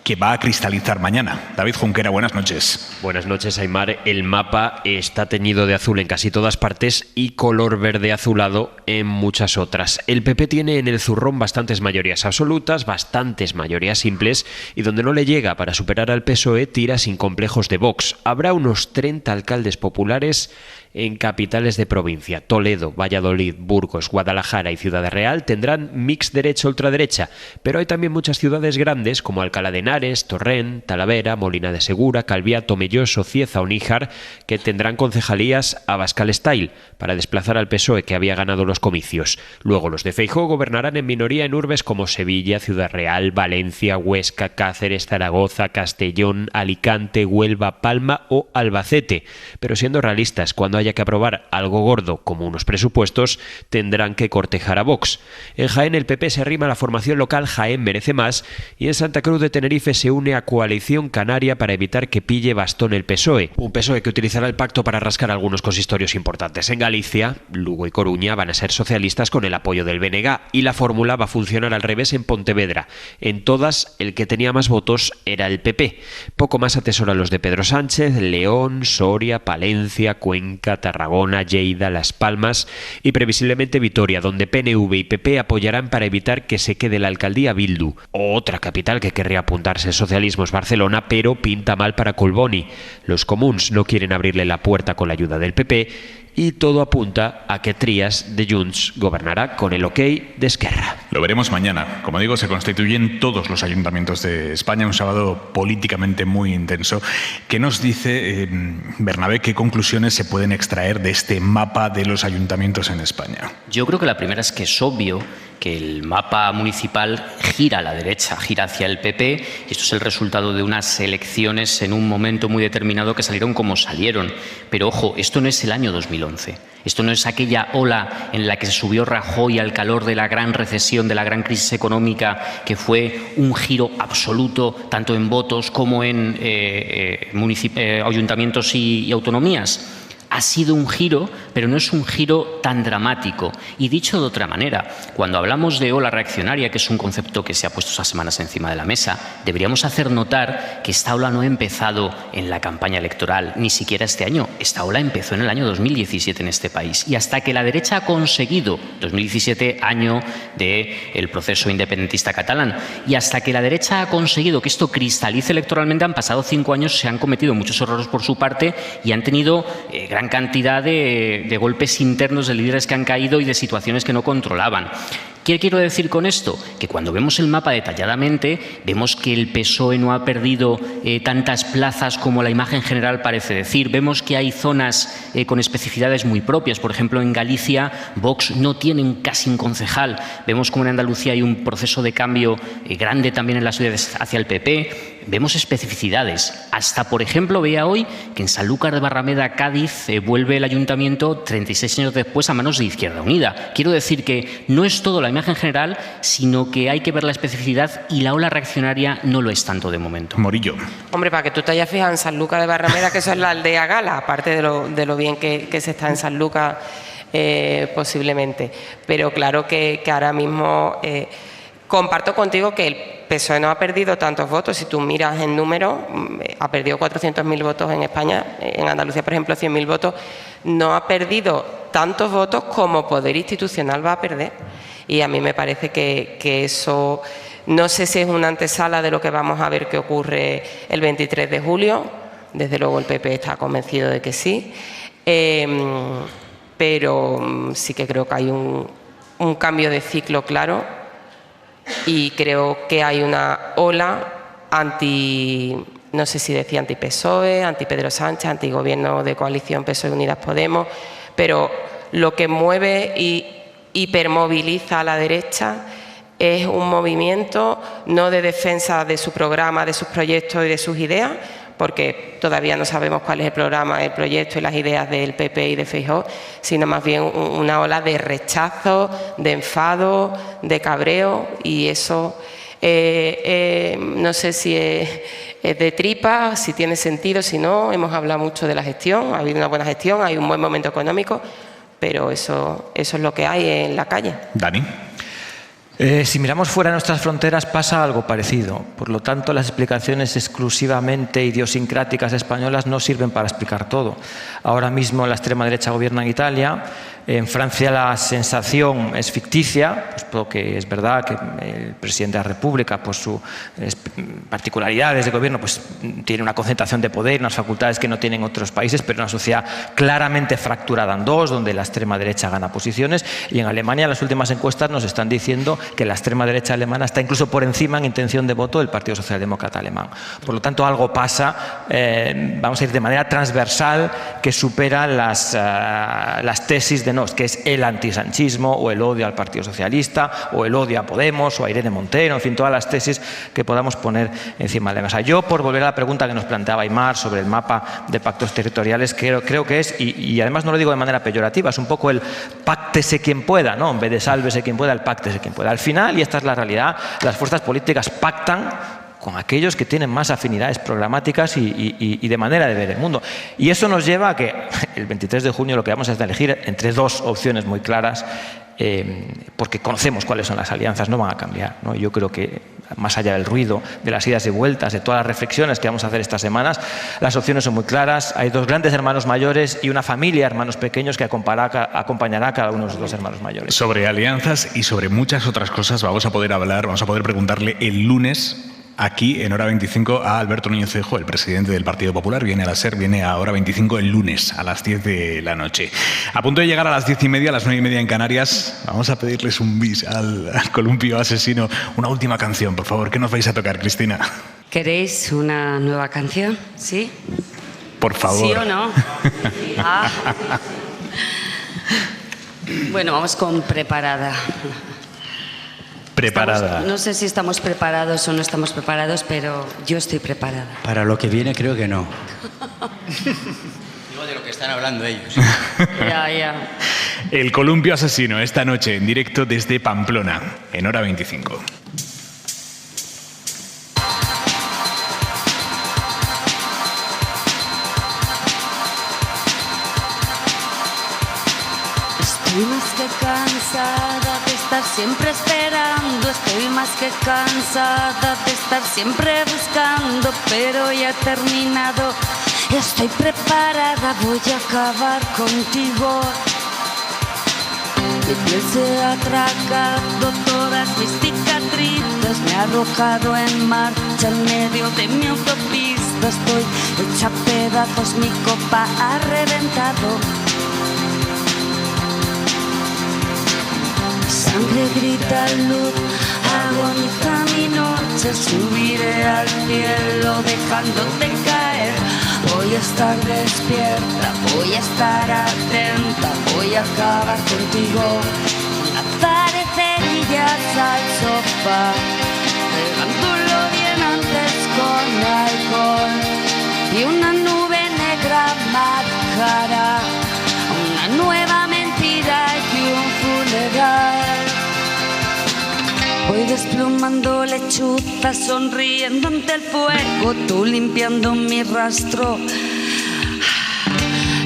[SPEAKER 1] que va a cristalizar mañana. David Junquera, buenas noches.
[SPEAKER 17] Buenas noches, Aimar. El mapa está teñido de azul en casi todas partes y color verde azulado en muchas otras. El PP tiene en el zurrón bastantes mayorías absolutas, bastantes mayorías simples y donde no le llega para superar al PSOE tira sin complejos de Vox. Habrá unos 30 alcaldes populares en capitales de provincia. Toledo, Valladolid, Burgos, Guadalajara y Ciudad Real tendrán mix derecha-ultraderecha, pero hay también muchas ciudades grandes como Alcalá de Henares, Torrent, Talavera, Molina de Segura, Calviá, Tomelloso, Cieza o Níjar, que tendrán concejalías Abascal Style para desplazar al PSOE que había ganado los comicios. Luego los de Feijóo gobernarán en minoría en urbes como Sevilla, Ciudad Real, Valencia, Huesca, Cáceres, Zaragoza, Castellón, Alicante, Huelva, Palma o Albacete. Pero siendo realistas, cuando haya que aprobar algo gordo como unos presupuestos, tendrán que cortejar a Vox. En Jaén el PP se arrima a la formación local Jaén Merece Más y en Santa Cruz de Tenerife se une a Coalición Canaria para evitar que pille bastón el PSOE. Un PSOE que utilizará el pacto para rascar algunos consistorios importantes. En Galicia, Lugo y Coruña van a ser socialistas con el apoyo del BNG y la fórmula va a funcionar al revés en Pontevedra. En todas, el que tenía más votos era el PP. Poco más atesoran los de Pedro Sánchez, León, Soria, Palencia, Cuenca, Tarragona, Lleida, Las Palmas y previsiblemente Vitoria, donde PNV y PP apoyarán para evitar que se quede la alcaldía Bildu. Otra capital que querría apuntarse al socialismo es Barcelona, pero pinta mal para Collboni. Los comuns no quieren abrirle la puerta con la ayuda del PP y todo apunta a que Trias de Junts gobernará con el ok de Esquerra.
[SPEAKER 1] Lo veremos mañana. Como digo, se constituyen todos los ayuntamientos de España, un sábado políticamente muy intenso. ¿Qué nos dice, Bernabé, qué conclusiones se pueden extraer de este mapa de los ayuntamientos en España?
[SPEAKER 16] Yo creo que la primera es que es obvio que el mapa municipal gira a la derecha, gira hacia el PP, y esto es el resultado de unas elecciones en un momento muy determinado que salieron como salieron. Pero ojo, esto no es el año 2011, esto no es aquella ola en la que se subió Rajoy al calor de la gran recesión, de la gran crisis económica, que fue un giro absoluto tanto en votos como en ayuntamientos y autonomías. Ha sido un giro, pero no es un giro tan dramático. Y dicho de otra manera, cuando hablamos de ola reaccionaria, que es un concepto que se ha puesto estas semanas encima de la mesa, deberíamos hacer notar que esta ola no ha empezado en la campaña electoral, ni siquiera este año. Esta ola empezó en el año 2017 en este país. Y hasta que la derecha ha conseguido, 2017, año del proceso independentista catalán, y hasta que la derecha ha conseguido que esto cristalice electoralmente, han pasado 5 años, se han cometido muchos errores por su parte y han tenido gran cantidad de golpes internos de líderes que han caído y de situaciones que no controlaban. ¿Qué quiero decir con esto? Que cuando vemos el mapa detalladamente, vemos que el PSOE no ha perdido tantas plazas como la imagen general parece decir. Vemos que hay zonas con especificidades muy propias. Por ejemplo, en Galicia, Vox no tiene casi un concejal. Vemos como en Andalucía hay un proceso de cambio grande también en las ciudades hacia el PP. Vemos especificidades. Hasta, por ejemplo, veía hoy que en Sanlúcar de Barrameda, Cádiz, vuelve el ayuntamiento 36 años después a manos de Izquierda Unida. Quiero decir que no es todo la imagen general, sino que hay que ver la especificidad y la ola reaccionaria no lo es tanto de momento.
[SPEAKER 1] Morillo.
[SPEAKER 14] Hombre, para que tú te hayas fijado en Sanlúcar de Barrameda, que eso es la aldea gala, aparte de lo bien que se está en Sanlúcar posiblemente. Pero claro que ahora mismo comparto contigo que el PSOE no ha perdido tantos votos. Si tú miras en número, ha perdido 400.000 votos en España, en Andalucía, por ejemplo, 100.000 votos. No ha perdido tantos votos como poder institucional va a perder. Y a mí me parece que eso, no sé si es una antesala de lo que vamos a ver que ocurre el 23 de julio. Desde luego el PP está convencido de que sí. Pero sí que creo que hay un cambio de ciclo claro. Y creo que hay una ola no sé si decía anti-PSOE, anti-Pedro Sánchez, anti-gobierno de coalición PSOE Unidas Podemos, pero lo que mueve y hipermoviliza a la derecha es un movimiento no de defensa de su programa, de sus proyectos y de sus ideas, porque todavía no sabemos cuál es el programa, el proyecto y las ideas del PP y de Feijóo, sino más bien una ola de rechazo, de enfado, de cabreo, y eso no sé si es de tripa, si tiene sentido, si no. Hemos hablado mucho de la gestión, ha habido una buena gestión, hay un buen momento económico, pero eso es lo que hay en la calle.
[SPEAKER 1] Dani.
[SPEAKER 15] Si miramos fuera de nuestras fronteras pasa algo parecido. Por lo tanto, las explicaciones exclusivamente idiosincráticas españolas no sirven para explicar todo. Ahora mismo la extrema derecha gobierna en Italia. En Francia la sensación es ficticia, pues porque es verdad que el presidente de la República, por sus particularidades de gobierno, pues tiene una concentración de poder, unas facultades que no tienen otros países, pero una sociedad claramente fracturada en dos, donde la extrema derecha gana posiciones. Y en Alemania las últimas encuestas nos están diciendo que la extrema derecha alemana está incluso por encima en intención de voto del Partido Socialdemócrata alemán. Por lo tanto, algo pasa, vamos a ir de manera transversal, que supera las tesis de que es el antisanchismo o el odio al Partido Socialista o el odio a Podemos o a Irene Montero, en fin, todas las tesis que podamos poner encima de la mesa. Yo, por volver a la pregunta que nos planteaba Aimar sobre el mapa de pactos territoriales, creo que es, y además no lo digo de manera peyorativa, es un poco el páctese quien pueda, ¿no? En vez de sálvese quien pueda, el páctese quien pueda. Al final, y esta es la realidad, las fuerzas políticas pactan con aquellos que tienen más afinidades programáticas y de manera de ver el mundo. Y eso nos lleva a que el 23 de junio lo que vamos a elegir entre dos opciones muy claras, porque conocemos cuáles son las alianzas, no van a cambiar, ¿no? Yo creo que más allá del ruido, de las idas y vueltas, de todas las reflexiones que vamos a hacer estas semanas, las opciones son muy claras. Hay dos grandes hermanos mayores y una familia de hermanos pequeños que acompañará a cada uno de los dos hermanos mayores.
[SPEAKER 1] Sobre alianzas y sobre muchas otras cosas vamos a poder preguntarle el lunes aquí en Hora 25 a Alberto Núñez Feijóo, el presidente del Partido Popular. Viene a la SER, viene a Hora 25 el lunes a las 10 de la noche. A punto de llegar a las 10:30, a las 9:30 en Canarias, vamos a pedirles un bis al columpio asesino. Una última canción, por favor. ¿Qué nos vais a tocar, Cristina?
[SPEAKER 18] ¿Queréis una nueva canción? ¿Sí?
[SPEAKER 1] Por favor.
[SPEAKER 18] ¿Sí o no? Bueno, vamos con Preparada.
[SPEAKER 1] Preparada.
[SPEAKER 18] No sé si estamos preparados o no estamos preparados, pero yo estoy preparada.
[SPEAKER 19] Para lo que viene creo que no. Digo de lo que están hablando ellos.
[SPEAKER 18] Ya.
[SPEAKER 1] El columpio asesino esta noche en directo desde Pamplona en Hora 25.
[SPEAKER 8] Estoy más que cansada de estar siempre esperando, estoy más que cansada de estar siempre buscando, pero ya he terminado, estoy preparada, voy a acabar contigo. Mi piel se ha tragado todas mis cicatrices, me ha arrojado en marcha en medio de mi autopista, estoy hecha a pedazos, mi copa ha reventado. Sangre grita luz, agoniza mi noche, subiré al cielo dejándote caer. Voy a estar despierta, voy a estar atenta, voy a acabar contigo. Lanzaré cerillas al sofá, pegándolo bien antes con alcohol, y una nube negra marcará una nueva mentira y un funeral. Voy desplumando lechuzas, sonriendo ante el fuego, tú limpiando mi rastro.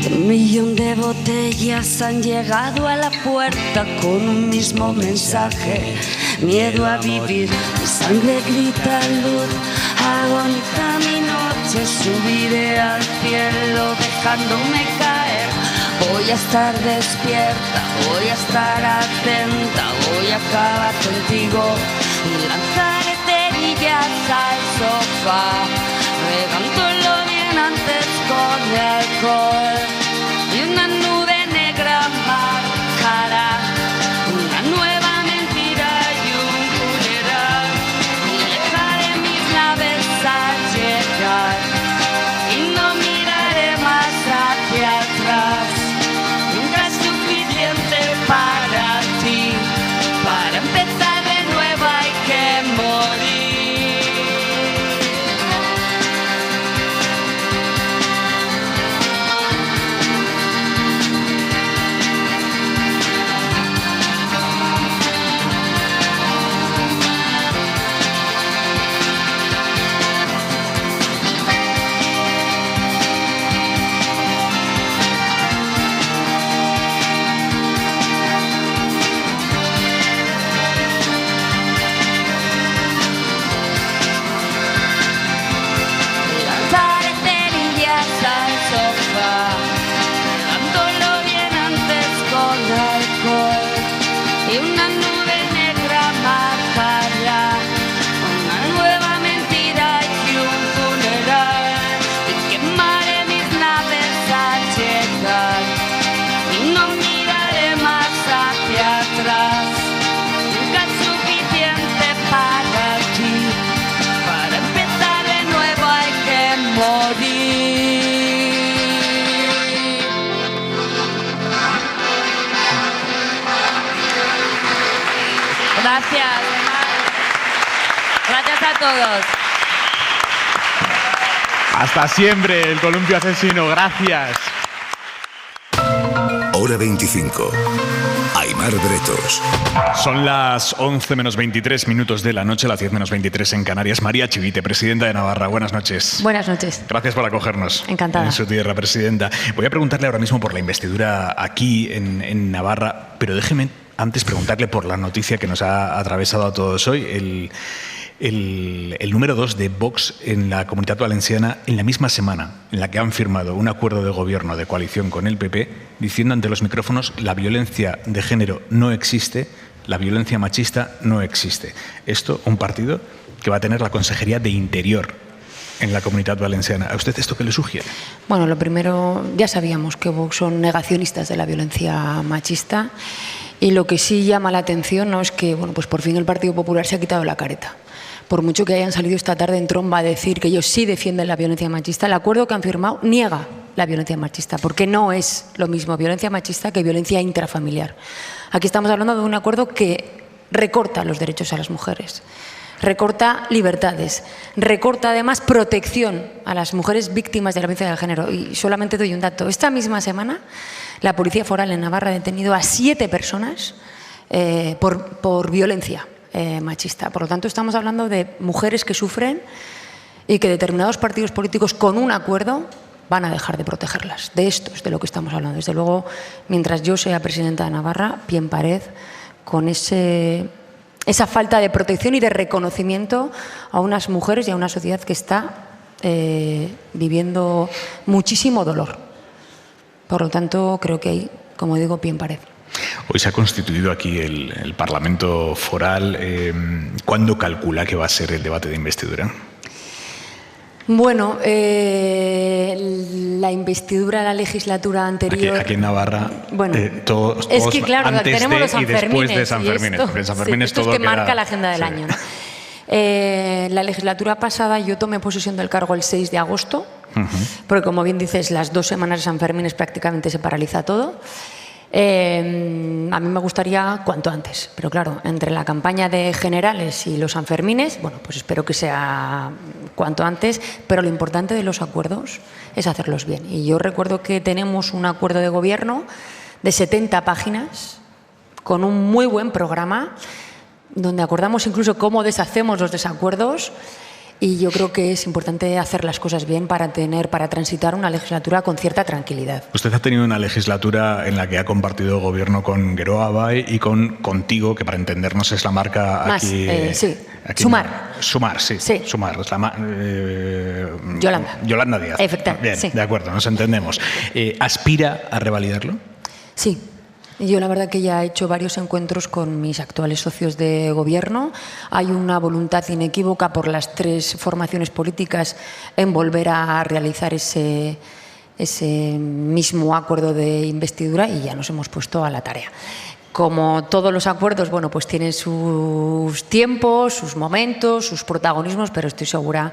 [SPEAKER 8] Un millón de botellas han llegado a la puerta con un mismo mensaje: miedo a vivir. Mi sangre grita luz, agoniza mi noche, subiré al cielo dejándome caer. Voy a estar despierta, voy a estar atenta, voy a acabar contigo. Y lanzaré cerillas al sofá, regándolo bien antes con alcohol. Y una nube negra marcará una nueva mentira y un funeral. Y dejaré mis naves al llegar y no miraré más hacia atrás. Nunca es suficiente para ti, para empezar de nuevo hay que morir. Y una nube negra marcará una nueva mentira y un funeral. Y quemaré mis naves al llegar y no miraré más hacia atrás. Nunca es suficiente para ti, para empezar de nuevo hay que morir. Gracias. Gracias a todos.
[SPEAKER 1] Hasta siempre, el columpio asesino. Gracias.
[SPEAKER 20] Hora 25. Aimar Bretos.
[SPEAKER 1] Son las 11 menos 23 minutos de la noche, las 10 menos 23 en Canarias. María Chivite, presidenta de Navarra. Buenas noches.
[SPEAKER 21] Buenas noches.
[SPEAKER 1] Gracias por acogernos.
[SPEAKER 21] Encantada.
[SPEAKER 1] En su tierra, presidenta. Voy a preguntarle ahora mismo por la investidura aquí en Navarra, pero déjeme antes preguntarle por la noticia que nos ha atravesado a todos hoy. El número 2 de Vox en la Comunitat Valenciana, en la misma semana en la que han firmado un acuerdo de gobierno de coalición con el PP, diciendo ante los micrófonos: la violencia de género no existe, la violencia machista no existe. Esto, un partido que va a tener la Consejería de Interior en la Comunitat Valenciana. ¿A usted esto qué le sugiere?
[SPEAKER 21] Bueno, lo primero, ya sabíamos que Vox son negacionistas de la violencia machista, y lo que sí llama la atención no es que, bueno, pues por fin el Partido Popular se ha quitado la careta. Por mucho que hayan salido esta tarde en tromba a decir que ellos sí defienden la violencia machista, el acuerdo que han firmado niega la violencia machista, porque no es lo mismo violencia machista que violencia intrafamiliar. Aquí estamos hablando de un acuerdo que recorta los derechos a las mujeres, recorta libertades, recorta además protección a las mujeres víctimas de la violencia de género. Y solamente doy un dato. Esta misma semana la Policía Foral en Navarra ha detenido a 7 personas por violencia machista. Por lo tanto, estamos hablando de mujeres que sufren y que determinados partidos políticos, con un acuerdo, van a dejar de protegerlas. De esto es de lo que estamos hablando. Desde luego, mientras yo sea presidenta de Navarra, pie en pared con esa falta de protección y de reconocimiento a unas mujeres y a una sociedad que está viviendo muchísimo dolor. Por lo tanto, creo que hay, como digo, pie en pared.
[SPEAKER 1] Hoy se ha constituido aquí el Parlamento Foral. ¿Cuándo calcula que va a ser el debate de investidura?
[SPEAKER 21] Bueno, la investidura, la legislatura anterior...
[SPEAKER 1] Aquí en Navarra,
[SPEAKER 21] bueno,
[SPEAKER 1] todos
[SPEAKER 21] es que claro,
[SPEAKER 1] antes
[SPEAKER 21] tenemos los
[SPEAKER 1] y después de
[SPEAKER 21] Sanfermines.
[SPEAKER 1] San Fermín.
[SPEAKER 21] Esto es que marca la agenda del año, ¿no? La legislatura pasada yo tomé posesión del cargo el 6 de agosto, porque como bien dices, las 2 semanas de San Fermín prácticamente se paraliza todo. A mí me gustaría cuanto antes, pero claro, entre la campaña de generales y los Sanfermines, bueno, pues espero que sea cuanto antes, pero lo importante de los acuerdos es hacerlos bien. Y yo recuerdo que tenemos un acuerdo de gobierno de 70 páginas con un muy buen programa donde acordamos incluso cómo deshacemos los desacuerdos. Y yo creo que es importante hacer las cosas bien para transitar una legislatura con cierta tranquilidad.
[SPEAKER 1] Usted ha tenido una legislatura en la que ha compartido gobierno con Geroa Bai y contigo, que para entendernos es la marca
[SPEAKER 21] más,
[SPEAKER 1] aquí...
[SPEAKER 21] sí,
[SPEAKER 1] aquí
[SPEAKER 21] Sumar.
[SPEAKER 1] Sumar, sí. Sumar. Es la Yolanda Díaz.
[SPEAKER 21] Efectivamente.
[SPEAKER 1] Bien,
[SPEAKER 21] sí.
[SPEAKER 1] De acuerdo, nos entendemos. ¿Aspira a revalidarlo?
[SPEAKER 21] Sí. Yo la verdad que ya he hecho varios encuentros con mis actuales socios de gobierno. Hay una voluntad inequívoca por las 3 formaciones políticas en volver a realizar ese mismo acuerdo de investidura y ya nos hemos puesto a la tarea. Como todos los acuerdos, bueno, pues tienen sus tiempos, sus momentos, sus protagonismos, pero estoy segura,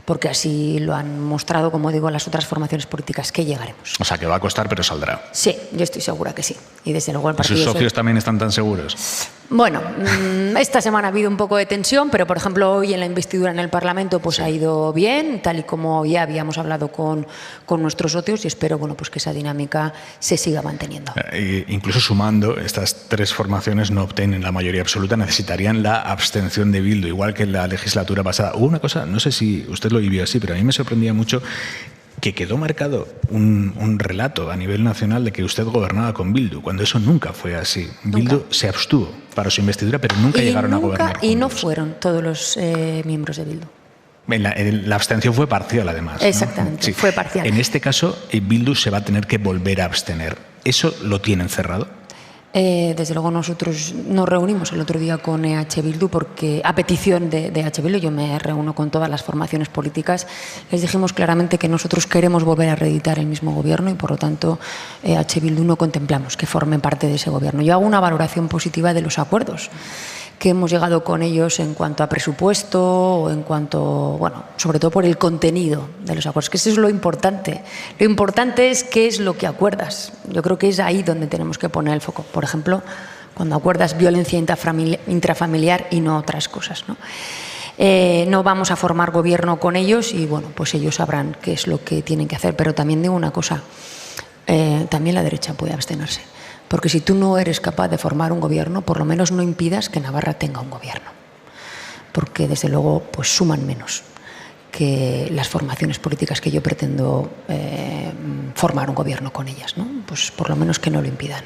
[SPEAKER 21] porque así lo han mostrado, como digo, las otras formaciones políticas, que llegaremos.
[SPEAKER 1] O sea, que va a costar, pero saldrá.
[SPEAKER 21] Sí, yo estoy segura que sí. Y desde luego el partido...
[SPEAKER 1] ¿Sus socios también están tan seguros?
[SPEAKER 21] Bueno, esta semana ha habido un poco de tensión, pero por ejemplo hoy en la investidura en el Parlamento pues ha ido bien, tal y como ya habíamos hablado con nuestros socios, y espero pues que esa dinámica se siga manteniendo.
[SPEAKER 1] Incluso sumando, estas 3 formaciones no obtienen la mayoría absoluta, necesitarían la abstención de Bildu, igual que en la legislatura pasada. Hubo una cosa, no sé si usted lo vivió así, pero a mí me sorprendía mucho que quedó marcado un relato a nivel nacional de que usted gobernaba con Bildu, cuando eso nunca fue así. Nunca. Bildu se abstuvo para su investidura, pero nunca llegaron a gobernar juntos.
[SPEAKER 21] Y no fueron todos los miembros de Bildu.
[SPEAKER 1] La abstención fue parcial, además, ¿no?
[SPEAKER 21] Exactamente, sí. Fue parcial.
[SPEAKER 1] En este caso, Bildu se va a tener que volver a abstener. ¿Eso lo tienen cerrado?
[SPEAKER 21] Desde luego nosotros nos reunimos el otro día con EH Bildu porque a petición de EH Bildu, yo me reúno con todas las formaciones políticas, les dijimos claramente que nosotros queremos volver a reeditar el mismo gobierno y por lo tanto EH Bildu no contemplamos que formen parte de ese gobierno. Yo hago una valoración positiva de los acuerdos que hemos llegado con ellos en cuanto a presupuesto o en cuanto, bueno, sobre todo por el contenido de los acuerdos, que eso es lo importante. Lo importante es qué es lo que acuerdas. Yo creo que es ahí donde tenemos que poner el foco. Por ejemplo, cuando acuerdas violencia intrafamiliar y no otras cosas, ¿no? No vamos a formar gobierno con ellos y, bueno, pues ellos sabrán qué es lo que tienen que hacer. Pero también digo una cosa, también la derecha puede abstenerse. Porque si tú no eres capaz de formar un gobierno, por lo menos no impidas que Navarra tenga un gobierno. Porque, desde luego, pues suman menos que las formaciones políticas que yo pretendo formar un gobierno con ellas, ¿no? Pues por lo menos que no lo impidan.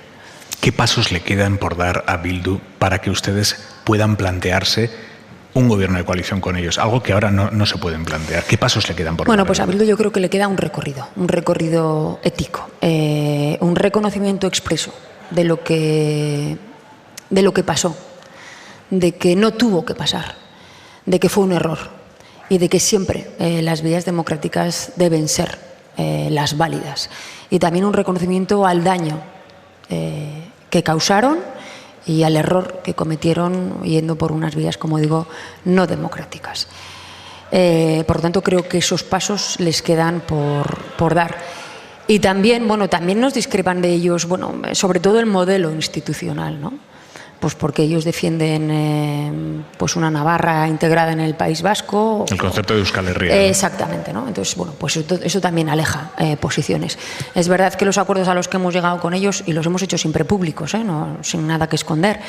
[SPEAKER 1] ¿Qué pasos le quedan por dar a Bildu para que ustedes puedan plantearse un gobierno de coalición con ellos? Algo que ahora no se pueden plantear. ¿Qué pasos le quedan por dar?
[SPEAKER 21] Bueno, pues a Bildu yo creo que le queda un recorrido ético, un reconocimiento expreso de lo que pasó, de que no tuvo que pasar, de que fue un error y de que siempre las vías democráticas deben ser las válidas. Y también un reconocimiento al daño que causaron y al error que cometieron yendo por unas vías, como digo, no democráticas. Por lo tanto, creo que esos pasos les quedan por dar. Y también, bueno, también nos discrepan de ellos, bueno, sobre todo el modelo institucional, ¿no? pues porque ellos defienden pues una Navarra integrada en el País Vasco.
[SPEAKER 1] El concepto de Euskal Herria, ¿no?
[SPEAKER 21] Exactamente, ¿no? Entonces, bueno, pues eso también aleja posiciones. Es verdad que los acuerdos a los que hemos llegado con ellos, y los hemos hecho siempre públicos, no, sin nada que esconder,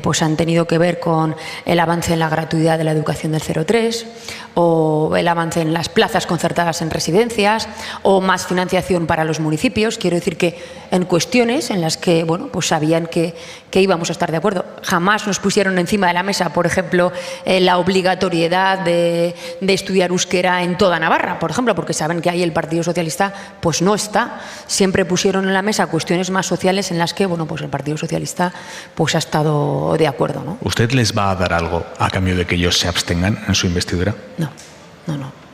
[SPEAKER 21] pues han tenido que ver con el avance en la gratuidad de la educación del 0-3, o el avance en las plazas concertadas en residencias, o más financiación para los municipios. Quiero decir que en cuestiones en las que, bueno, pues sabían que íbamos a estar de acuerdo. Jamás nos pusieron encima de la mesa, por ejemplo, la obligatoriedad de estudiar euskera en toda Navarra, por ejemplo, porque saben que ahí el Partido Socialista pues no está. Siempre pusieron en la mesa cuestiones más sociales en las que, bueno, pues el Partido Socialista pues ha estado de acuerdo, ¿no?
[SPEAKER 1] ¿Usted les va a dar algo a cambio de que ellos se abstengan en su investidura?
[SPEAKER 21] No.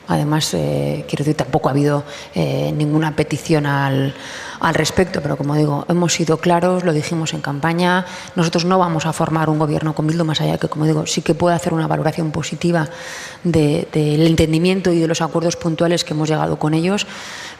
[SPEAKER 21] Además, quiero decir, tampoco ha habido ninguna petición al respecto, pero como digo, hemos sido claros, lo dijimos en campaña, nosotros no vamos a formar un gobierno con Bildu, más allá que, como digo, sí que puedo hacer una valoración positiva del entendimiento y de los acuerdos puntuales que hemos llegado con ellos,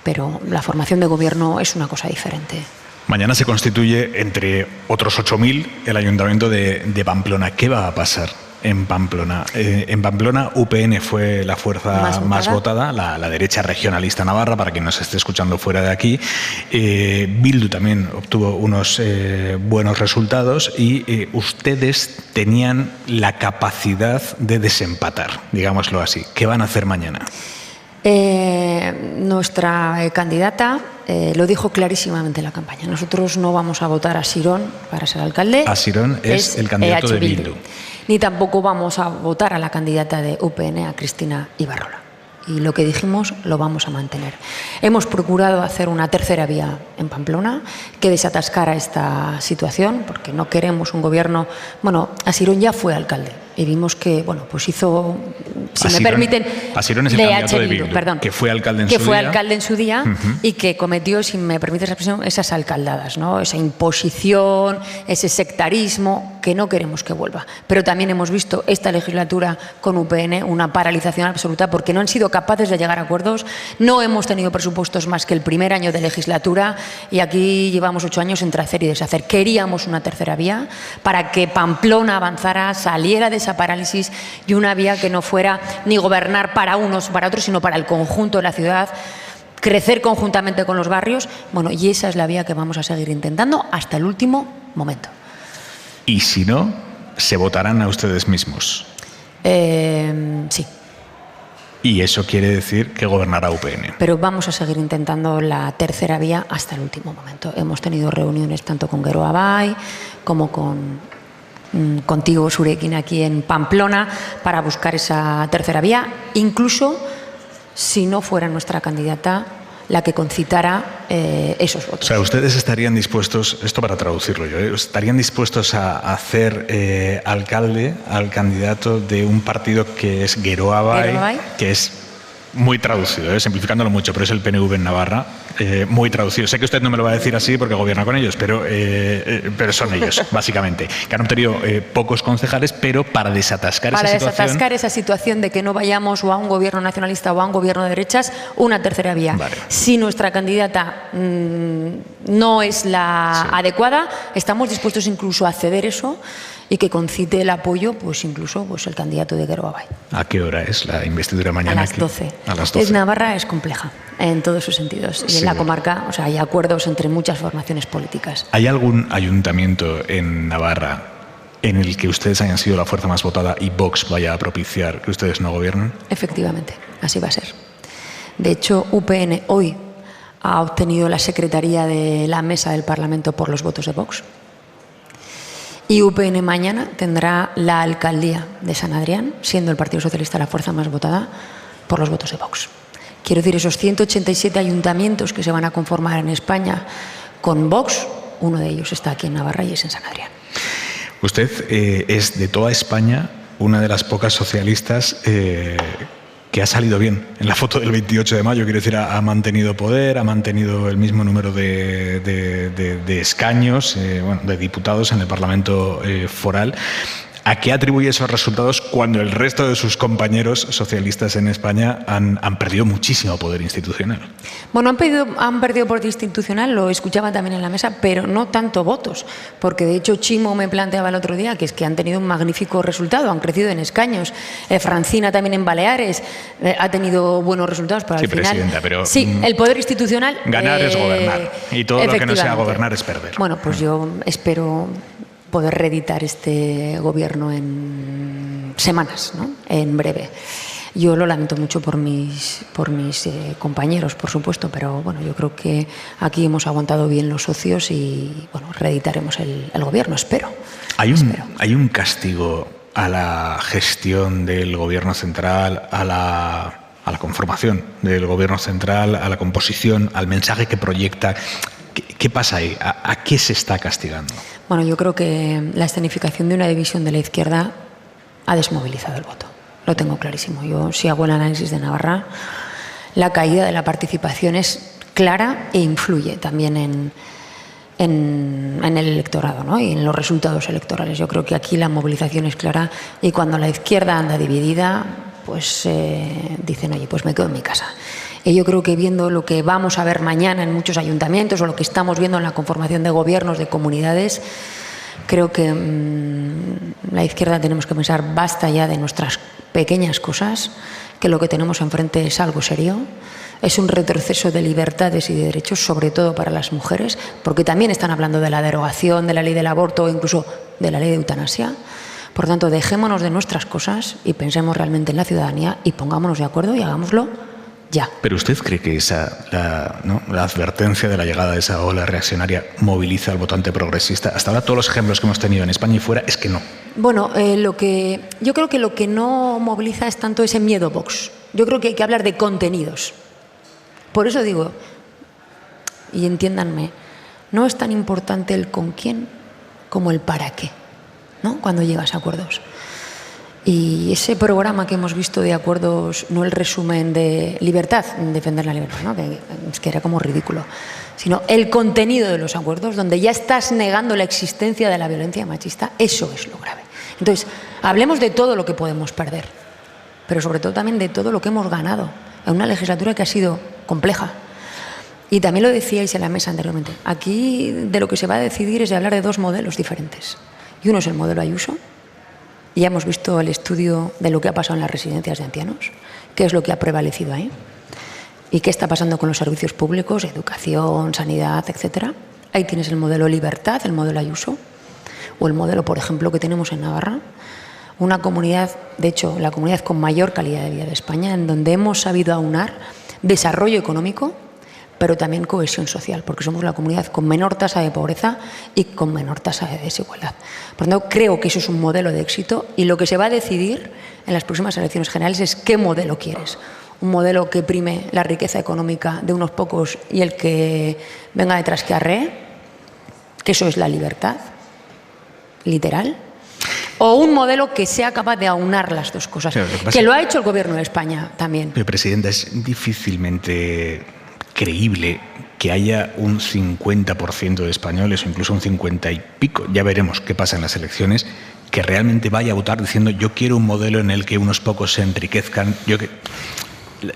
[SPEAKER 21] pero la formación de gobierno es una cosa diferente.
[SPEAKER 1] Mañana se constituye, entre otros 8.000, el Ayuntamiento de Pamplona. ¿Qué va a pasar en Pamplona? En Pamplona, UPN fue la fuerza más votada, la derecha regionalista navarra, para quien nos esté escuchando fuera de aquí. Bildu también obtuvo unos buenos resultados y ustedes tenían la capacidad de desempatar, digámoslo así. ¿Qué van a hacer mañana?
[SPEAKER 21] Nuestra candidata lo dijo clarísimamente en la campaña. Nosotros no vamos a votar a Sirón para ser alcalde.
[SPEAKER 1] A Sirón es el candidato de Bildu.
[SPEAKER 21] Ni tampoco vamos a votar a la candidata de UPN, a Cristina Ibarrola. Y lo que dijimos lo vamos a mantener. Hemos procurado hacer una tercera vía en Pamplona que desatascara esta situación, porque no queremos un gobierno... Bueno, Asirón ya fue alcalde y vimos que, bueno, pues hizo, si me permiten...
[SPEAKER 1] Asirón es el candidato de Bildu,
[SPEAKER 21] perdón,
[SPEAKER 1] que fue alcalde en su día.
[SPEAKER 21] Y que cometió, si me permite esa expresión, esas alcaldadas, ¿no? Esa imposición, ese sectarismo que no queremos que vuelva. Pero también hemos visto esta legislatura con UPN una paralización absoluta porque no han sido capaces de llegar a acuerdos. No hemos tenido presupuestos más que el primer año de legislatura y aquí llevamos 8 años entre hacer y deshacer. Queríamos una tercera vía para que Pamplona avanzara, saliera de esa parálisis, y una vía que no fuera ni gobernar para unos o para otros, sino para el conjunto de la ciudad, crecer conjuntamente con los barrios. Bueno, y esa es la vía que vamos a seguir intentando hasta el último momento.
[SPEAKER 1] Y si no, ¿se votarán a ustedes mismos?
[SPEAKER 21] Sí.
[SPEAKER 1] Y eso quiere decir que gobernará UPN.
[SPEAKER 21] Pero vamos a seguir intentando la tercera vía hasta el último momento. Hemos tenido reuniones tanto con Geroa Bai como contigo, Surekin, aquí en Pamplona, para buscar esa tercera vía, incluso si no fuera nuestra candidata la que concitara esos votos.
[SPEAKER 1] O sea, ustedes estarían dispuestos, esto para traducirlo yo, estarían dispuestos a hacer alcalde al candidato de un partido que es Geroa Bai, que es muy traducido, simplificándolo mucho, pero es el PNV en Navarra, muy traducido. Sé que usted no me lo va a decir así porque gobierna con ellos, pero son ellos, básicamente. Que han obtenido pocos concejales, pero para desatascar
[SPEAKER 21] esa situación de que no vayamos o a un gobierno nacionalista o a un gobierno de derechas, una tercera vía. Vale. Si nuestra candidata no es la adecuada, estamos dispuestos incluso a ceder eso y que concite el apoyo, pues incluso pues el candidato de Geroa Bai.
[SPEAKER 1] ¿A qué hora es la investidura mañana?
[SPEAKER 21] A las 12.
[SPEAKER 1] A las 12.
[SPEAKER 21] Navarra es compleja en todos sus sentidos. Y en la comarca, o sea, hay acuerdos entre muchas formaciones políticas.
[SPEAKER 1] ¿Hay algún ayuntamiento en Navarra en el que ustedes hayan sido la fuerza más votada y Vox vaya a propiciar que ustedes no gobiernen?
[SPEAKER 21] Efectivamente, así va a ser. De hecho, UPN hoy ha obtenido la secretaría de la mesa del Parlamento por los votos de Vox. Y UPN mañana tendrá la alcaldía de San Adrián, siendo el Partido Socialista la fuerza más votada por los votos de Vox. Quiero decir, esos 187 ayuntamientos que se van a conformar en España con Vox, uno de ellos está aquí en Navarra y es en San Adrián.
[SPEAKER 1] Usted es de toda España una de las pocas socialistas que ha salido bien en la foto del 28 de mayo, quiero decir, ha mantenido poder, ha mantenido el mismo número de escaños, de diputados en el Parlamento foral. ¿A qué atribuye esos resultados cuando el resto de sus compañeros socialistas en España han perdido muchísimo poder institucional?
[SPEAKER 21] Bueno, han perdido poder institucional, lo escuchaba también en la mesa, pero no tanto votos, porque de hecho Chimo me planteaba el otro día que es que han tenido un magnífico resultado, han crecido en escaños. Francina también en Baleares ha tenido buenos resultados, pero
[SPEAKER 1] Sí,
[SPEAKER 21] al final...
[SPEAKER 1] presidenta, pero
[SPEAKER 21] sí, el poder institucional...
[SPEAKER 1] ganar es gobernar, y todo lo que no sea gobernar es perder.
[SPEAKER 21] Bueno, pues yo espero poder reeditar este gobierno en semanas, ¿no? En breve. Yo lo lamento mucho por mis compañeros, por supuesto, pero bueno, yo creo que aquí hemos aguantado bien los socios y bueno, reeditaremos el gobierno, espero.
[SPEAKER 1] Hay un castigo a la gestión del gobierno central, a la conformación del gobierno central, a la composición, al mensaje que proyecta. ¿Qué pasa ahí? ¿A qué se está castigando?
[SPEAKER 21] Bueno, yo creo que la escenificación de una división de la izquierda ha desmovilizado el voto. Lo tengo clarísimo. Yo, si hago el análisis de Navarra, la caída de la participación es clara e influye también en el electorado, ¿no? Y en los resultados electorales. Yo creo que aquí la movilización es clara y cuando la izquierda anda dividida, pues dicen, oye, pues me quedo en mi casa. Y yo creo que viendo lo que vamos a ver mañana en muchos ayuntamientos o lo que estamos viendo en la conformación de gobiernos, de comunidades, creo que la izquierda tenemos que pensar, basta ya de nuestras pequeñas cosas, que lo que tenemos enfrente es algo serio. Es un retroceso de libertades y de derechos, sobre todo para las mujeres, porque también están hablando de la derogación de la ley del aborto o incluso de la ley de eutanasia. Por tanto, dejémonos de nuestras cosas y pensemos realmente en la ciudadanía y pongámonos de acuerdo y hagámoslo ya.
[SPEAKER 1] ¿Pero usted cree que la advertencia de la llegada de esa ola reaccionaria moviliza al votante progresista? Hasta ahora todos los ejemplos que hemos tenido en España y fuera es que no.
[SPEAKER 21] Bueno, yo creo que lo que no moviliza es tanto ese miedo Vox. Yo creo que hay que hablar de contenidos. Por eso digo, y entiéndanme, no es tan importante el con quién como el para qué, ¿no? Cuando llegas a acuerdos. Y ese programa que hemos visto de acuerdos, no el resumen de libertad, defender la libertad, ¿no? que era como ridículo, sino el contenido de los acuerdos, donde ya estás negando la existencia de la violencia machista, eso es lo grave. Entonces, hablemos de todo lo que podemos perder, pero sobre todo también de todo lo que hemos ganado en una legislatura que ha sido compleja. Y también lo decíais en la mesa anteriormente, aquí de lo que se va a decidir es de hablar de dos modelos diferentes. Y uno es el modelo Ayuso. Ya hemos visto el estudio de lo que ha pasado en las residencias de ancianos, qué es lo que ha prevalecido ahí y qué está pasando con los servicios públicos, educación, sanidad, etcétera. Ahí tienes el modelo Libertad, el modelo Ayuso, o el modelo, por ejemplo, que tenemos en Navarra, una comunidad, de hecho, la comunidad con mayor calidad de vida de España, en donde hemos sabido aunar desarrollo económico, pero también cohesión social, porque somos la comunidad con menor tasa de pobreza y con menor tasa de desigualdad. Por lo tanto, creo que eso es un modelo de éxito y lo que se va a decidir en las próximas elecciones generales es qué modelo quieres. Un modelo que prime la riqueza económica de unos pocos y el que venga detrás que arree, que eso es la libertad, literal, o un modelo que sea capaz de aunar las dos cosas, que lo ha hecho el Gobierno de España también.
[SPEAKER 1] Presidenta, es difícilmente creíble que haya un 50% de españoles o incluso un 50 y pico, ya veremos qué pasa en las elecciones, que realmente vaya a votar diciendo yo quiero un modelo en el que unos pocos se enriquezcan.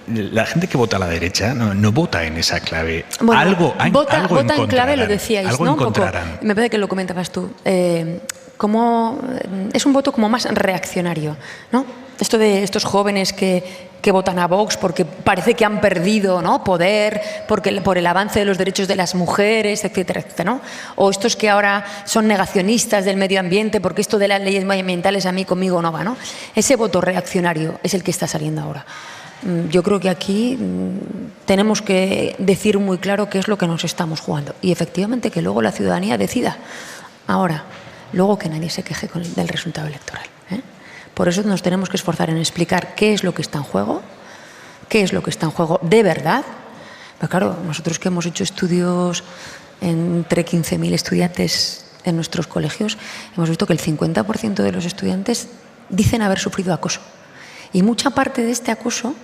[SPEAKER 1] La gente que vota a la derecha no vota en esa clave.
[SPEAKER 21] Bueno, vota en clave, lo decíais,
[SPEAKER 1] algo
[SPEAKER 21] ¿no?
[SPEAKER 1] Encontrarán.
[SPEAKER 21] Me parece que lo comentabas tú. Como es un voto como más reaccionario, ¿no? Esto de estos jóvenes que votan a Vox porque parece que han perdido, ¿no?, poder por el avance de los derechos de las mujeres, etcétera, etcétera, ¿no? O estos que ahora son negacionistas del medio ambiente porque esto de las leyes medioambientales a mí conmigo no va, ¿no? Ese voto reaccionario es el que está saliendo ahora. Yo creo que aquí tenemos que decir muy claro qué es lo que nos estamos jugando y efectivamente que luego la ciudadanía decida. Ahora, luego que nadie se queje del resultado electoral, ¿eh? Por eso nos tenemos que esforzar en explicar qué es lo que está en juego, qué es lo que está en juego de verdad. Pero claro, nosotros que hemos hecho estudios entre 15.000 estudiantes en nuestros colegios, hemos visto que el 50% de los estudiantes dicen haber sufrido acoso. Y mucha parte de este acoso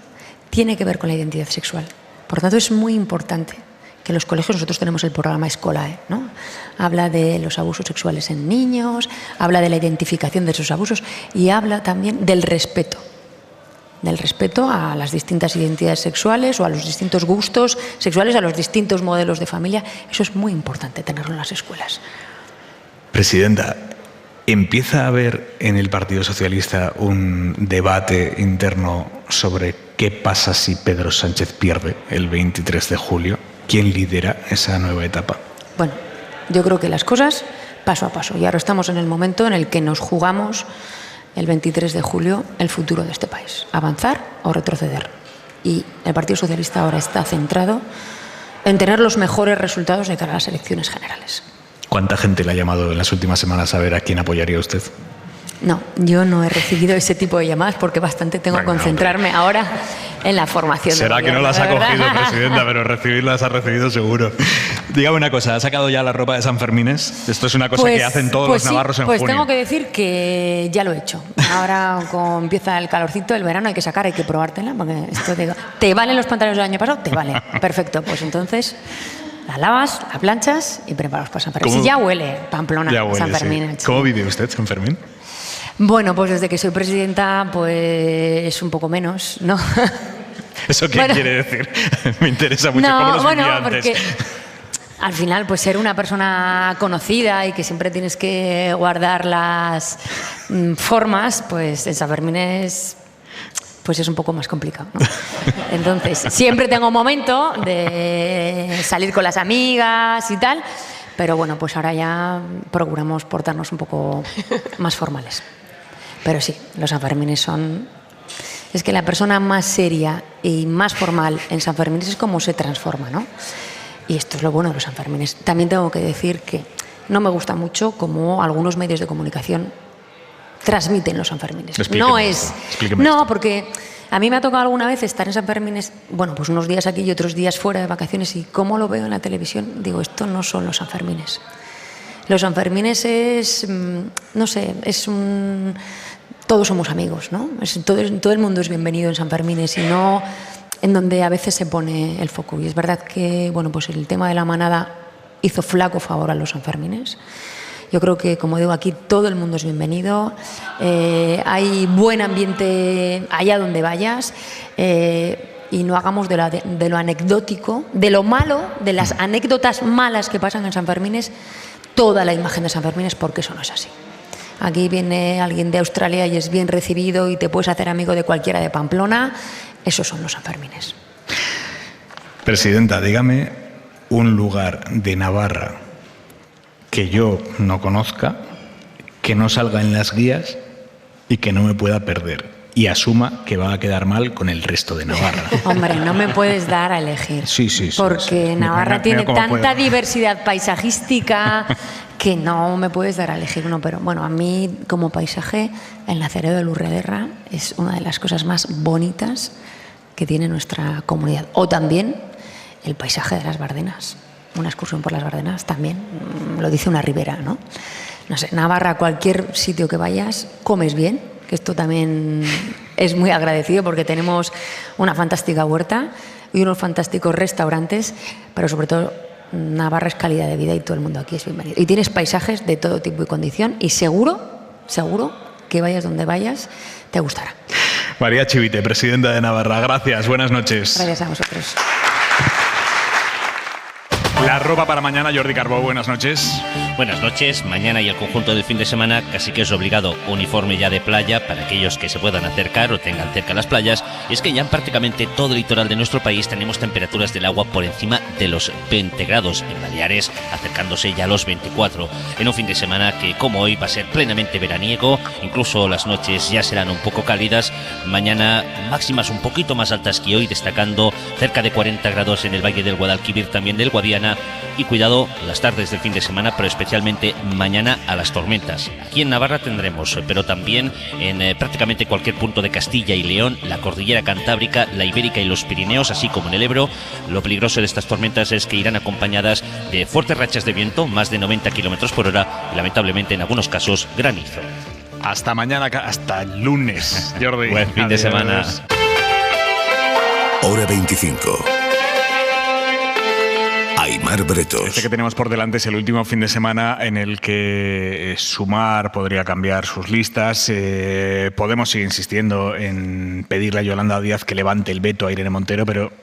[SPEAKER 21] tiene que ver con la identidad sexual. Por tanto, es muy importante que que en los colegios nosotros tenemos el programa Escolae, ¿no? Habla de los abusos sexuales en niños, habla de la identificación de esos abusos y habla también del respeto a las distintas identidades sexuales o a los distintos gustos sexuales, a los distintos modelos de familia. Eso es muy importante tenerlo en las escuelas.
[SPEAKER 1] Presidenta, ¿empieza a haber en el Partido Socialista un debate interno sobre qué pasa si Pedro Sánchez pierde el 23 de julio? ¿Quién lidera esa nueva etapa?
[SPEAKER 21] Bueno, yo creo que las cosas paso a paso. Y ahora estamos en el momento en el que nos jugamos el 23 de julio el futuro de este país. Avanzar o retroceder. Y el Partido Socialista ahora está centrado en tener los mejores resultados de cara a las elecciones generales.
[SPEAKER 1] ¿Cuánta gente le ha llamado en las últimas semanas a ver a quién apoyaría usted?
[SPEAKER 21] No, yo no he recibido ese tipo de llamadas porque bastante tengo que concentrarme ahora en la formación.
[SPEAKER 1] Será que no las ha cogido, Presidenta, pero recibirlas ha recibido seguro. Dígame una cosa, ¿ha sacado ya la ropa de San Fermines? Esto es una cosa que hacen todos los navarros en junio.
[SPEAKER 21] Pues tengo que decir que ya lo he hecho. Ahora empieza el calorcito del verano, hay que sacar, hay que probártela, porque esto ¿te valen los pantalones del año pasado? Te vale. Perfecto, pues entonces la lavas, la planchas y preparaos para San Fermín. Si ya huele Pamplona, ya huele, San Fermín.
[SPEAKER 1] Sí. ¿Cómo vive usted San Fermín?
[SPEAKER 21] Bueno, pues desde que soy presidenta, pues un poco menos, ¿no?
[SPEAKER 1] ¿Eso qué quiere decir? Me interesa mucho cómo los vivía antes. Porque
[SPEAKER 21] al final, pues ser una persona conocida y que siempre tienes que guardar las formas, pues en San Fermín es un poco más complicado, ¿no? Entonces, siempre tengo un momento de salir con las amigas y tal, pero bueno, pues ahora ya procuramos portarnos un poco más formales. Pero sí, los Sanfermines son... Es que la persona más seria y más formal en San Fermín es como se transforma, ¿no? Y esto es lo bueno de los Sanfermines. También tengo que decir que no me gusta mucho como algunos medios de comunicación transmiten los Sanfermines. No, porque a mí me ha tocado alguna vez estar en Sanfermines, bueno, pues unos días aquí y otros días fuera de vacaciones, y cómo lo veo en la televisión, digo, esto no son los Sanfermines. Los Sanfermines es, no sé, es un... Todos somos amigos, ¿no? Todo el mundo es bienvenido en Sanfermines y no en donde a veces se pone el foco. Y es verdad que, bueno, pues el tema de la manada hizo flaco favor a los Sanfermines. Yo creo que, como digo aquí, todo el mundo es bienvenido. Hay buen ambiente allá donde vayas. Y no hagamos de lo anecdótico, de lo malo, de las anécdotas malas que pasan en Sanfermines, toda la imagen de Sanfermines, porque eso no es así. Aquí viene alguien de Australia y es bien recibido y te puedes hacer amigo de cualquiera de Pamplona. Esos son los Sanfermines.
[SPEAKER 1] Presidenta, dígame un lugar de Navarra que yo no conozca, que no salga en las guías y que no me pueda perder. Y asuma que va a quedar mal con el resto de Navarra.
[SPEAKER 21] Hombre, no me puedes dar a elegir.
[SPEAKER 1] Sí.
[SPEAKER 21] Porque Navarra tiene tanta diversidad paisajística que no me puedes dar a elegir uno. Pero bueno, a mí como paisaje, el Lazaredo de Lurrederra es una de las cosas más bonitas que tiene nuestra comunidad. O también el paisaje de las Bardenas. Una excursión por las Bardenas también lo dice una ribera, ¿no? No sé, Navarra, cualquier sitio que vayas, comes bien. Esto también es muy agradecido porque tenemos una fantástica huerta y unos fantásticos restaurantes, pero sobre todo Navarra es calidad de vida y todo el mundo aquí es bienvenido. Y tienes paisajes de todo tipo y condición y seguro que vayas donde vayas, te gustará.
[SPEAKER 1] María Chivite, presidenta de Navarra, gracias, buenas noches.
[SPEAKER 21] Gracias a vosotros.
[SPEAKER 1] La ropa para mañana, Jordi Carbó, buenas noches.
[SPEAKER 6] Buenas noches. Mañana y el conjunto del fin de semana casi que es obligado uniforme ya de playa para aquellos que se puedan acercar o tengan cerca las playas. Y es que ya en prácticamente todo el litoral de nuestro país tenemos temperaturas del agua por encima de los 20 grados. En Baleares acercándose ya a los 24. En un fin de semana que, como hoy, va a ser plenamente veraniego. Incluso las noches ya serán un poco cálidas. Mañana máximas un poquito más altas que hoy, destacando cerca de 40 grados en el Valle del Guadalquivir, también del Guadiana. Y cuidado las tardes del fin de semana, pero especialmente mañana a las tormentas. Aquí en Navarra tendremos, pero también en prácticamente cualquier punto de Castilla y León, la cordillera cantábrica, la ibérica y los Pirineos, así como en el Ebro. Lo peligroso de estas tormentas es que irán acompañadas de fuertes rachas de viento, más de 90 kilómetros por hora, y lamentablemente en algunos casos granizo.
[SPEAKER 1] Hasta mañana, hasta el lunes, Jordi.
[SPEAKER 6] Buen fin de semana.
[SPEAKER 20] Hora 25. Aimar Bretos.
[SPEAKER 1] Este que tenemos por delante es el último fin de semana en el que Sumar podría cambiar sus listas. Podemos seguir insistiendo en pedirle a Yolanda Díaz que levante el veto a Irene Montero, pero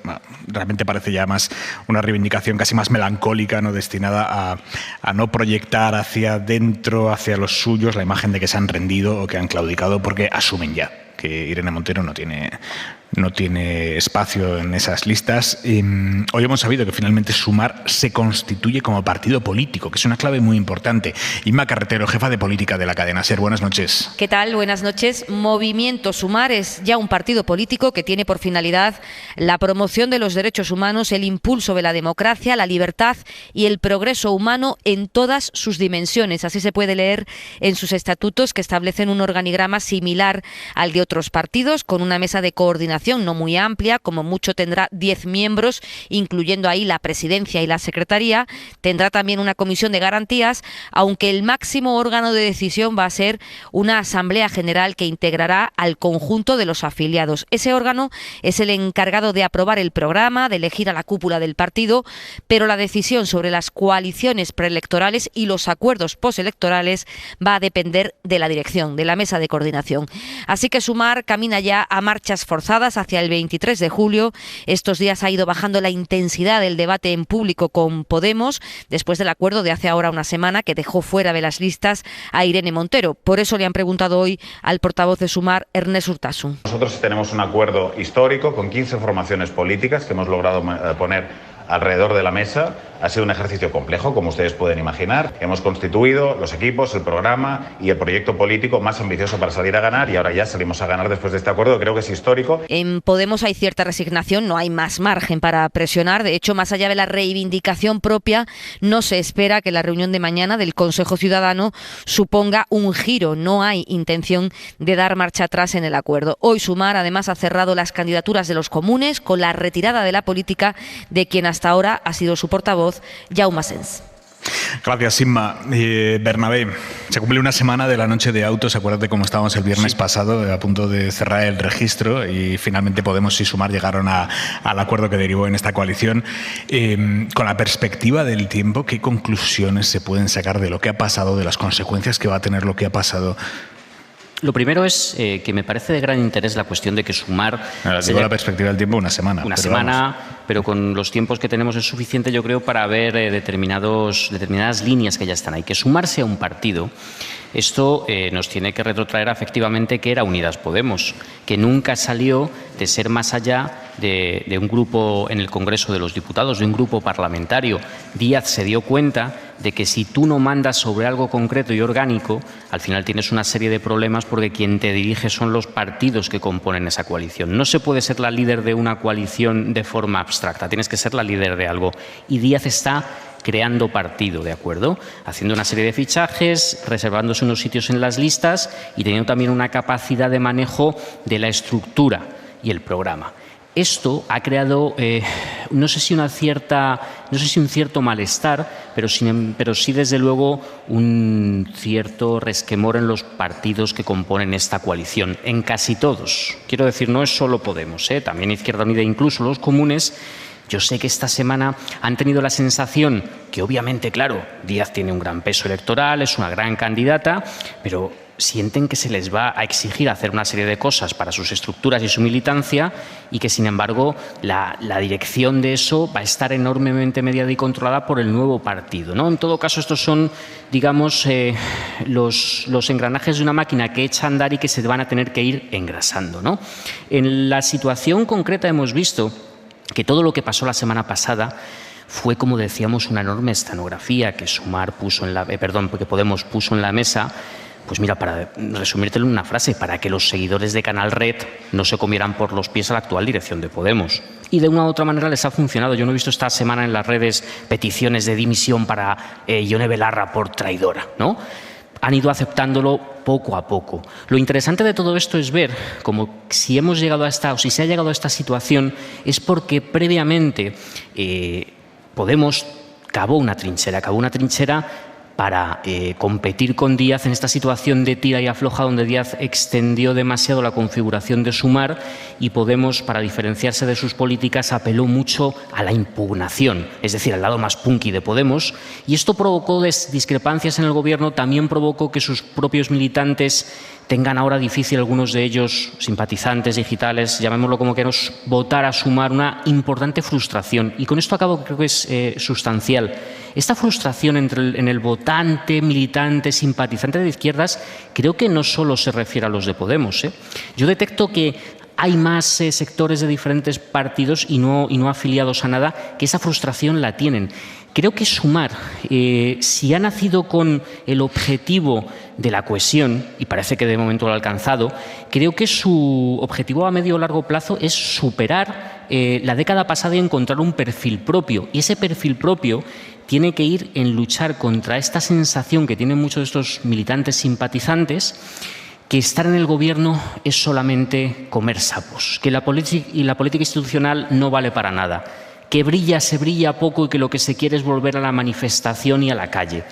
[SPEAKER 1] realmente parece ya más una reivindicación casi más melancólica, ¿no?, destinada a no proyectar hacia dentro, hacia los suyos, la imagen de que se han rendido o que han claudicado, porque asumen ya que Irene Montero no tiene espacio en esas listas. Hoy hemos sabido que finalmente Sumar se constituye como partido político, que es una clave muy importante. Inma Carretero, jefa de política de la cadena SER, buenas noches.
[SPEAKER 7] ¿Qué tal? Buenas noches. Movimiento Sumar es ya un partido político que tiene por finalidad la promoción de los derechos humanos, el impulso de la democracia, la libertad y el progreso humano en todas sus dimensiones. Así se puede leer en sus estatutos, que establecen un organigrama similar al de otros partidos, con una mesa de coordinación no muy amplia, como mucho tendrá 10 miembros, incluyendo ahí la presidencia y la secretaría. Tendrá también una comisión de garantías, aunque el máximo órgano de decisión va a ser una asamblea general que integrará al conjunto de los afiliados. Ese órgano es el encargado de aprobar el programa, de elegir a la cúpula del partido, pero la decisión sobre las coaliciones preelectorales y los acuerdos postelectorales va a depender de la dirección, de la mesa de coordinación. Así que Sumar camina ya a marchas forzadas hacia el 23 de julio. Estos días ha ido bajando la intensidad del debate en público con Podemos, después del acuerdo de hace ahora una semana que dejó fuera de las listas a Irene Montero. Por eso le han preguntado hoy al portavoz de Sumar, Ernest Urtasun.
[SPEAKER 22] Nosotros tenemos un acuerdo histórico con 15 formaciones políticas que hemos logrado poner alrededor de la mesa. Ha sido un ejercicio complejo, como ustedes pueden imaginar. Hemos constituido los equipos, el programa y el proyecto político más ambicioso para salir a ganar, y ahora ya salimos a ganar después de este acuerdo, que creo que es histórico.
[SPEAKER 7] En Podemos hay cierta resignación, no hay más margen para presionar. De hecho, más allá de la reivindicación propia, no se espera que la reunión de mañana del Consejo Ciudadano suponga un giro. No hay intención de dar marcha atrás en el acuerdo. Hoy Sumar además ha cerrado las candidaturas de los comunes con la retirada de la política de quien hasta ahora ha sido su portavoz, Jaume Asens.
[SPEAKER 1] Gracias, Inma. Bernabé, se cumple una semana de la noche de autos. Acuérdate cómo estábamos el viernes pasado, a punto de cerrar el registro, y finalmente Podemos y Sumar llegaron al acuerdo que derivó en esta coalición. Con la perspectiva del tiempo, ¿qué conclusiones se pueden sacar de lo que ha pasado, de las consecuencias que va a tener lo que ha pasado?
[SPEAKER 16] Lo primero es que me parece de gran interés la cuestión de que Sumar...
[SPEAKER 1] Digo la perspectiva del tiempo, una semana.
[SPEAKER 16] Pero con los tiempos que tenemos es suficiente, yo creo, para ver determinadas líneas que ya están ahí. Que Sumar sea un partido, esto nos tiene que retrotraer efectivamente que era Unidas Podemos, que nunca salió de ser más allá de un grupo en el Congreso de los Diputados, de un grupo parlamentario. Díaz se dio cuenta de que si tú no mandas sobre algo concreto y orgánico, al final tienes una serie de problemas, porque quien te dirige son los partidos que componen esa coalición. No se puede ser la líder de una coalición de forma abstracta, tienes que ser la líder de algo. Y Díaz está creando partido, ¿de acuerdo? Haciendo una serie de fichajes, reservándose unos sitios en las listas y teniendo también una capacidad de manejo de la estructura y el programa. Esto ha creado, no sé si un cierto malestar, pero sí desde luego un cierto resquemor en los partidos que componen esta coalición, en casi todos. Quiero decir, no es solo Podemos, también Izquierda Unida, incluso los comunes. Yo sé que esta semana han tenido la sensación que, obviamente, claro, Díaz tiene un gran peso electoral, es una gran candidata, pero sienten que se les va a exigir hacer una serie de cosas para sus estructuras y su militancia, y que, sin embargo, la dirección de eso va a estar enormemente mediada y controlada por el nuevo partido, ¿no? En todo caso, estos son, digamos, los engranajes de una máquina que echa a andar y que se van a tener que ir engrasando, ¿no? En la situación concreta hemos visto que todo lo que pasó la semana pasada fue, como decíamos, una enorme escenografía que que Podemos puso en la mesa. Pues mira, para resumírtelo en una frase, para que los seguidores de Canal Red no se comieran por los pies a la actual dirección de Podemos. Y de una u otra manera les ha funcionado. Yo no he visto esta semana en las redes peticiones de dimisión para Ione Belarra por traidora, ¿no? Han ido aceptándolo poco a poco. Lo interesante de todo esto es ver como si se ha llegado a esta situación es porque previamente Podemos cavó una trinchera para competir con Díaz en esta situación de tira y afloja donde Díaz extendió demasiado la configuración de Sumar y Podemos, para diferenciarse de sus políticas, apeló mucho a la impugnación, es decir, al lado más punky de Podemos, y esto provocó discrepancias en el Gobierno, también provocó que sus propios militantes tengan ahora difícil, algunos de ellos simpatizantes digitales, llamémoslo como queramos, votar a Sumar, una importante frustración. Y con esto acabo, creo que es sustancial. Esta frustración en el votante, militante, simpatizante de izquierdas, creo que no solo se refiere a los de Podemos. Yo detecto que hay más sectores de diferentes partidos y no afiliados a nada que esa frustración la tienen. Creo que Sumar, si ha nacido con el objetivo de la cohesión, y parece que de momento lo ha alcanzado, creo que su objetivo a medio o largo plazo es superar la década pasada y encontrar un perfil propio. Y ese perfil propio tiene que ir en luchar contra esta sensación que tienen muchos de estos militantes simpatizantes, que estar en el Gobierno es solamente comer sapos, que la política institucional no vale para nada, que se brilla poco y que lo que se quiere es volver a la manifestación y a la calle.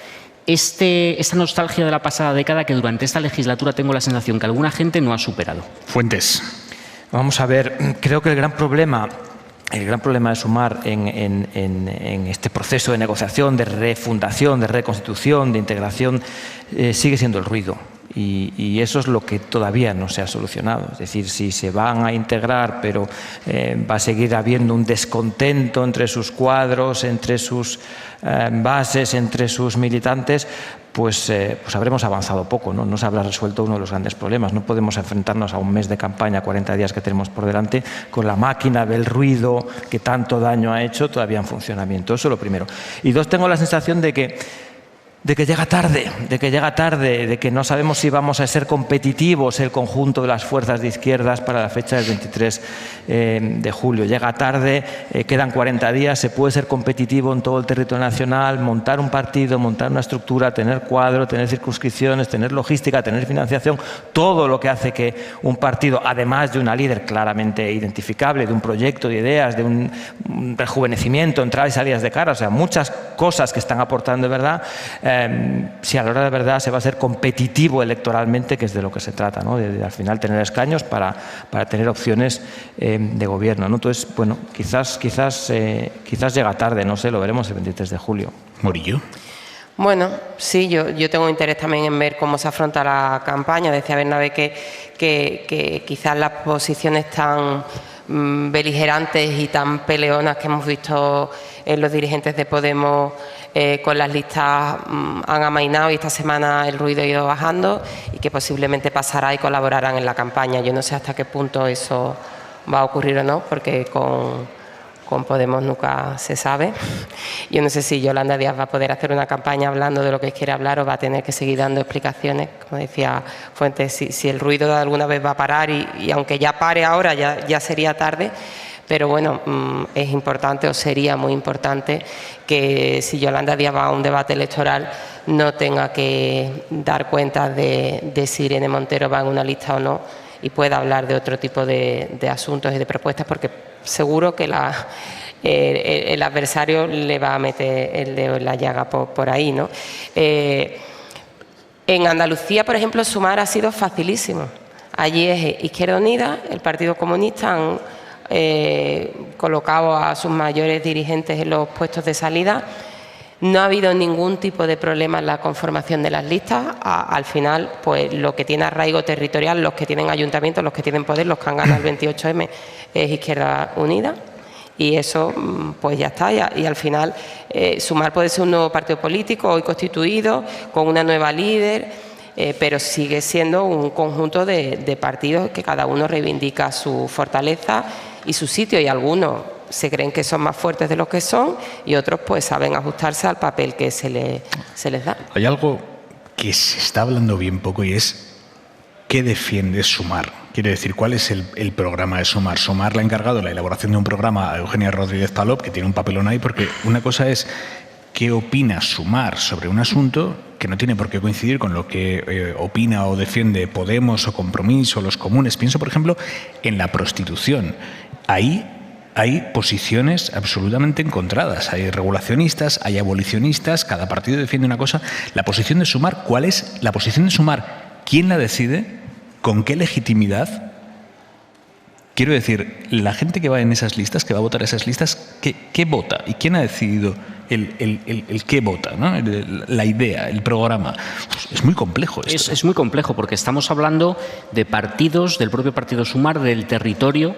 [SPEAKER 16] Esta nostalgia de la pasada década que durante esta legislatura tengo la sensación que alguna gente no ha superado.
[SPEAKER 1] Fuentes.
[SPEAKER 15] Vamos a ver, creo que el gran problema de Sumar en este proceso de negociación, de refundación, de reconstitución, de integración, sigue siendo el ruido. Y eso es lo que todavía no se ha solucionado. Es decir, si se van a integrar, pero va a seguir habiendo un descontento entre sus cuadros, entre sus bases, entre sus militantes, pues habremos avanzado poco, ¿no? No se habrá resuelto uno de los grandes problemas. No podemos enfrentarnos a un mes de campaña, 40 días que tenemos por delante, con la máquina del ruido que tanto daño ha hecho todavía en funcionamiento. Eso es lo primero. Y dos, tengo la sensación de que llega tarde, de que no sabemos si vamos a ser competitivos el conjunto de las fuerzas de izquierdas para la fecha del 23 de julio. Llega tarde, quedan 40 días, se puede ser competitivo en todo el territorio nacional, montar un partido, montar una estructura, tener cuadro, tener circunscripciones, tener logística, tener financiación, todo lo que hace que un partido, además de una líder claramente identificable, de un proyecto de ideas, de un rejuvenecimiento, entradas y salidas de cara, o sea, muchas cosas que están aportando de verdad, si a la hora de verdad se va a ser competitivo electoralmente, que es de lo que se trata, ¿no? De al final tener escaños para tener opciones de gobierno, ¿no? Entonces, bueno, quizás llega tarde, no sé, lo veremos el 23 de julio.
[SPEAKER 1] Morillo.
[SPEAKER 14] Bueno, sí, yo tengo interés también en ver cómo se afronta la campaña. Decía Bernabé que quizás las posiciones tan beligerantes y tan peleonas que hemos visto en los dirigentes de Podemos con las listas han amainado, y esta semana el ruido ha ido bajando, y que posiblemente pasará y colaborarán en la campaña. Yo no sé hasta qué punto eso va a ocurrir o no, porque con Podemos nunca se sabe. Yo no sé si Yolanda Díaz va a poder hacer una campaña hablando de lo que quiere hablar, o va a tener que seguir dando explicaciones. Como decía Fuentes, si el ruido de alguna vez va a parar, y aunque ya pare ahora, ya sería tarde. Pero bueno, es importante, o sería muy importante, que si Yolanda Díaz va a un debate electoral no tenga que dar cuenta de si Irene Montero va en una lista o no, y pueda hablar de otro tipo de asuntos y de propuestas, porque seguro que el adversario le va a meter el dedo en la llaga por ahí, ¿no? En Andalucía, por ejemplo, Sumar ha sido facilísimo. Allí es Izquierda Unida, el Partido Comunista, han colocado a sus mayores dirigentes en los puestos de salida. No ha habido ningún tipo de problema en la conformación de las listas. Al final, pues lo que tiene arraigo territorial, los que tienen ayuntamientos, los que tienen poder, los que han ganado el 28M, es Izquierda Unida. Y eso, pues ya está. Y al final, Sumar puede ser un nuevo partido político, hoy constituido, con una nueva líder, pero sigue siendo un conjunto de partidos que cada uno reivindica su fortaleza y su sitio, y algunos se creen que son más fuertes de lo que son, y otros pues saben ajustarse al papel que se les da.
[SPEAKER 1] Hay algo que se está hablando bien poco, y es ¿qué defiende Sumar? Quiero decir, ¿cuál es el programa de Sumar? Sumar le ha encargado la elaboración de un programa a Eugenia Rodríguez Palop, que tiene un papelón ahí, porque una cosa es qué opina Sumar sobre un asunto que no tiene por qué coincidir con lo que opina o defiende Podemos o Compromís o los comunes. Pienso, por ejemplo, en la prostitución. Ahí hay posiciones absolutamente encontradas. Hay regulacionistas, hay abolicionistas, cada partido defiende una cosa. La posición de Sumar, ¿cuál es la posición de Sumar? ¿Quién la decide? ¿Con qué legitimidad? Quiero decir, la gente que va en esas listas, que va a votar esas listas, ¿qué vota? ¿Y quién ha decidido el qué vota, ¿no? La idea, el programa? Pues es muy complejo esto.
[SPEAKER 16] Es muy complejo porque estamos hablando de partidos, del propio partido Sumar, del territorio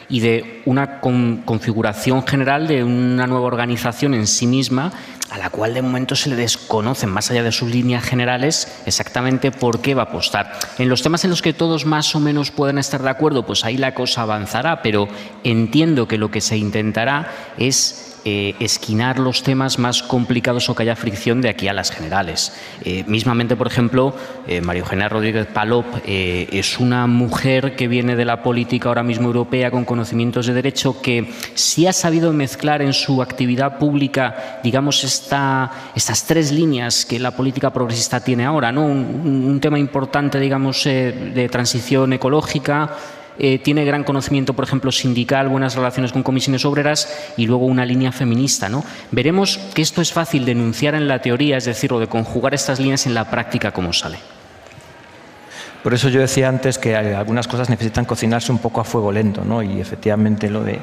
[SPEAKER 16] y de una configuración general de una nueva organización en sí misma, a la cual de momento se le desconocen, más allá de sus líneas generales, exactamente por qué va a apostar. En los temas en los que todos más o menos pueden estar de acuerdo, pues ahí la cosa avanzará, pero entiendo que lo que se intentará es esquinar los temas más complicados o que haya fricción de aquí a las generales. Mismamente, por ejemplo, María Eugenia Rodríguez Palop es una mujer que viene de la política ahora mismo europea con conocimientos de derecho, que sí ha sabido mezclar en su actividad pública, digamos, estas tres líneas que la política progresista tiene ahora, ¿no? Un tema importante, digamos, de transición ecológica. Tiene gran conocimiento, por ejemplo, sindical, buenas relaciones con comisiones obreras y luego una línea feminista, ¿no? Veremos que esto es fácil de enunciar en la teoría, es decir, o de conjugar estas líneas en la práctica cómo sale.
[SPEAKER 15] Por eso yo decía antes que algunas cosas necesitan cocinarse un poco a fuego lento, ¿no? Y efectivamente lo de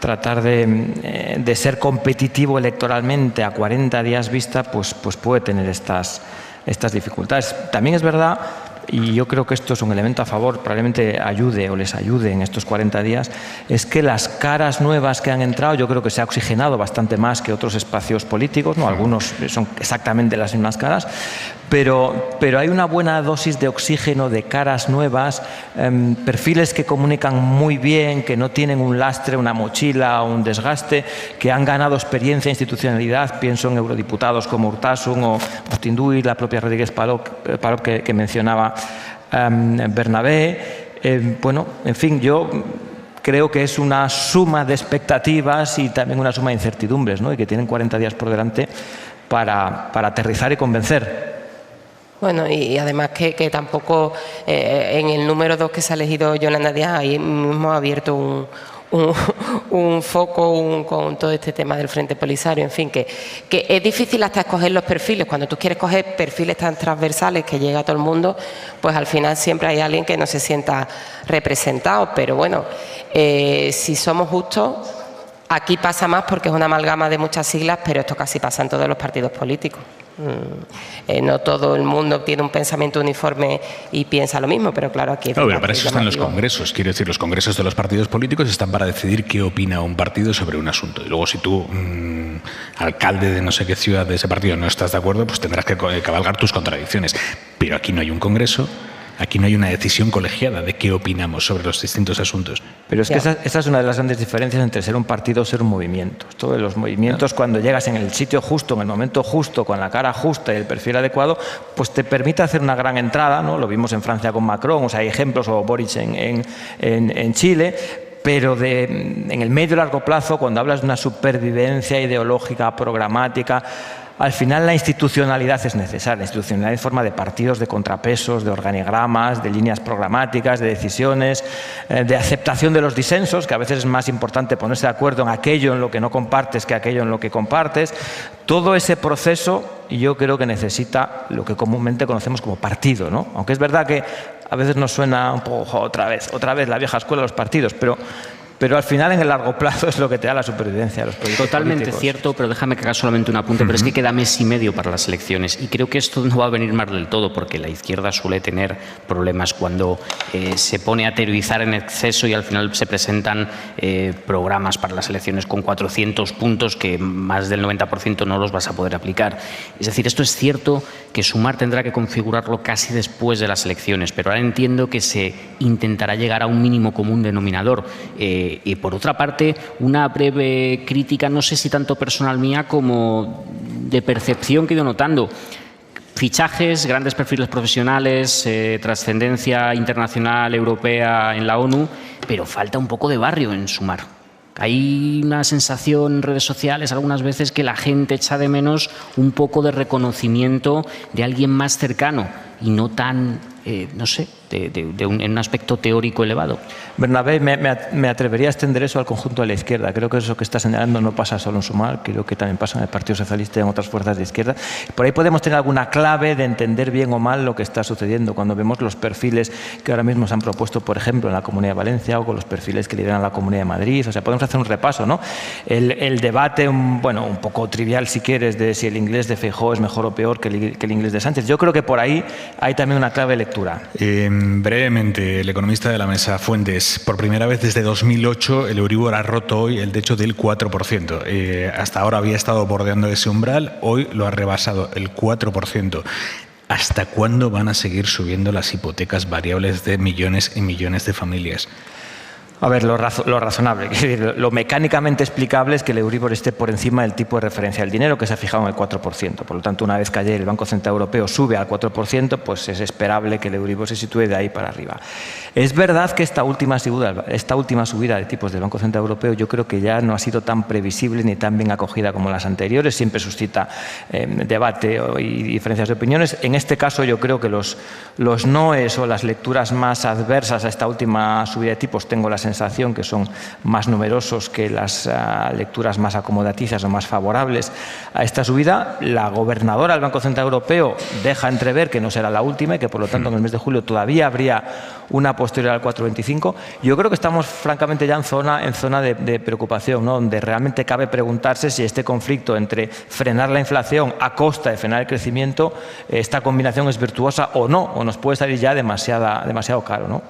[SPEAKER 15] tratar de ser competitivo electoralmente a 40 días vista, pues puede tener estas dificultades. También es verdad, y yo creo que esto es un elemento a favor, probablemente ayude o les ayude en estos 40 días, es que las caras nuevas que han entrado, yo creo que se ha oxigenado bastante más que otros espacios políticos, ¿no? Algunos son exactamente las mismas caras, pero hay una buena dosis de oxígeno, de caras nuevas, perfiles que comunican muy bien, que no tienen un lastre, una mochila o un desgaste, que han ganado experiencia e institucionalidad. Pienso en eurodiputados como Urtasun o Tindui, la propia Rodríguez Palop que mencionaba Bernabé. Bueno, en fin, yo creo que es una suma de expectativas y también una suma de incertidumbres, ¿no? Y que tienen 40 días por delante para aterrizar y convencer.
[SPEAKER 14] Bueno, y además que tampoco en el número 2 que se ha elegido Yolanda Díaz, ahí mismo ha abierto un foco con todo este tema del Frente Polisario, en fin, que es difícil hasta escoger los perfiles. Cuando tú quieres coger perfiles tan transversales que llega a todo el mundo, pues al final siempre hay alguien que no se sienta representado. Pero bueno, si somos justos, aquí pasa más porque es una amalgama de muchas siglas, pero esto casi pasa en todos los partidos políticos. No todo el mundo tiene un pensamiento uniforme y piensa lo mismo, pero claro, aquí...
[SPEAKER 1] Pero para eso están los congresos. Quiero decir, los congresos de los partidos políticos están para decidir qué opina un partido sobre un asunto. Y luego, si tú, alcalde de no sé qué ciudad de ese partido, no estás de acuerdo, pues tendrás que cabalgar tus contradicciones. Pero aquí no hay un congreso. Aquí no hay una decisión colegiada de qué opinamos sobre los distintos asuntos.
[SPEAKER 15] Pero es que esa es una de las grandes diferencias entre ser un partido o ser un movimiento. Todos los movimientos, cuando llegas en el sitio justo, en el momento justo, con la cara justa y el perfil adecuado, pues te permite hacer una gran entrada, ¿no? Lo vimos en Francia con Macron, o sea, hay ejemplos, o Boric en Chile. Pero en el medio y largo plazo, cuando hablas de una supervivencia ideológica, programática, al final la institucionalidad es necesaria. La institucionalidad en forma de partidos, de contrapesos, de organigramas, de líneas programáticas, de decisiones, de aceptación de los disensos, que a veces es más importante ponerse de acuerdo en aquello en lo que no compartes que aquello en lo que compartes. Todo ese proceso yo creo que necesita lo que comúnmente conocemos como partido, ¿no? Aunque es verdad que a veces nos suena un poco otra vez la vieja escuela de los partidos, pero al final en el largo plazo es lo que te da la supervivencia de los proyectos
[SPEAKER 16] Totalmente
[SPEAKER 15] políticos.
[SPEAKER 16] Cierto, pero déjame que haga solamente un apunte, pero es que queda mes y medio para las elecciones y creo que esto no va a venir mal del todo porque la izquierda suele tener problemas cuando se pone a teorizar en exceso y al final se presentan programas para las elecciones con 400 puntos que más del 90% no los vas a poder aplicar. Es decir, esto es cierto que Sumar tendrá que configurarlo casi después de las elecciones, pero ahora entiendo que se intentará llegar a un mínimo común denominador. Y por otra parte, una breve crítica, no sé si tanto personal mía como de percepción que he ido notando. Fichajes, grandes perfiles profesionales, trascendencia internacional, europea en la ONU, pero falta un poco de barrio en Sumar. Hay una sensación en redes sociales algunas veces que la gente echa de menos un poco de reconocimiento de alguien más cercano. y no tan, no sé, en un aspecto teórico elevado.
[SPEAKER 15] Bernabé, me atrevería a extender eso al conjunto de la izquierda. Creo que eso que está señalando no pasa solo en Sumar, creo que también pasa en el Partido Socialista y en otras fuerzas de izquierda. Por ahí podemos tener alguna clave de entender bien o mal lo que está sucediendo cuando vemos los perfiles que ahora mismo se han propuesto, por ejemplo, en la Comunidad de Valencia o con los perfiles que lideran la Comunidad de Madrid. O sea, podemos hacer un repaso, ¿no? El debate, un poco trivial si quieres, de si el inglés de Feijóo es mejor o peor que el inglés de Sánchez. Yo creo que por ahí hay también una clave de lectura.
[SPEAKER 1] Brevemente, el economista de la mesa, Fuentes, por primera vez desde 2008 el Euribor ha roto hoy el techo del 4%. Hasta ahora había estado bordeando ese umbral, hoy lo ha rebasado el 4%. ¿Hasta cuándo van a seguir subiendo las hipotecas variables de millones y millones de familias?
[SPEAKER 15] A ver, lo razonable, lo mecánicamente explicable es que el Euribor esté por encima del tipo de referencia del dinero, que se ha fijado en el 4%. Por lo tanto, una vez que ayer el Banco Central Europeo sube al 4%, pues es esperable que el Euribor se sitúe de ahí para arriba. Es verdad que esta última subida de tipos del Banco Central Europeo yo creo que ya no ha sido tan previsible ni tan bien acogida como las anteriores. Siempre suscita debate y diferencias de opiniones. En este caso yo creo que los noes o las lecturas más adversas a esta última subida de tipos tengo la sensación que son más numerosos que las lecturas más acomodaticias o más favorables a esta subida. La gobernadora del Banco Central Europeo deja entrever que no será la última y que por lo tanto en el mes de julio todavía habría una posterior al 4,25. Yo creo que estamos francamente ya en zona de preocupación, ¿no? Donde realmente cabe preguntarse si este conflicto entre frenar la inflación a costa de frenar el crecimiento, esta combinación es virtuosa o no, o nos puede salir ya demasiado caro, ¿no?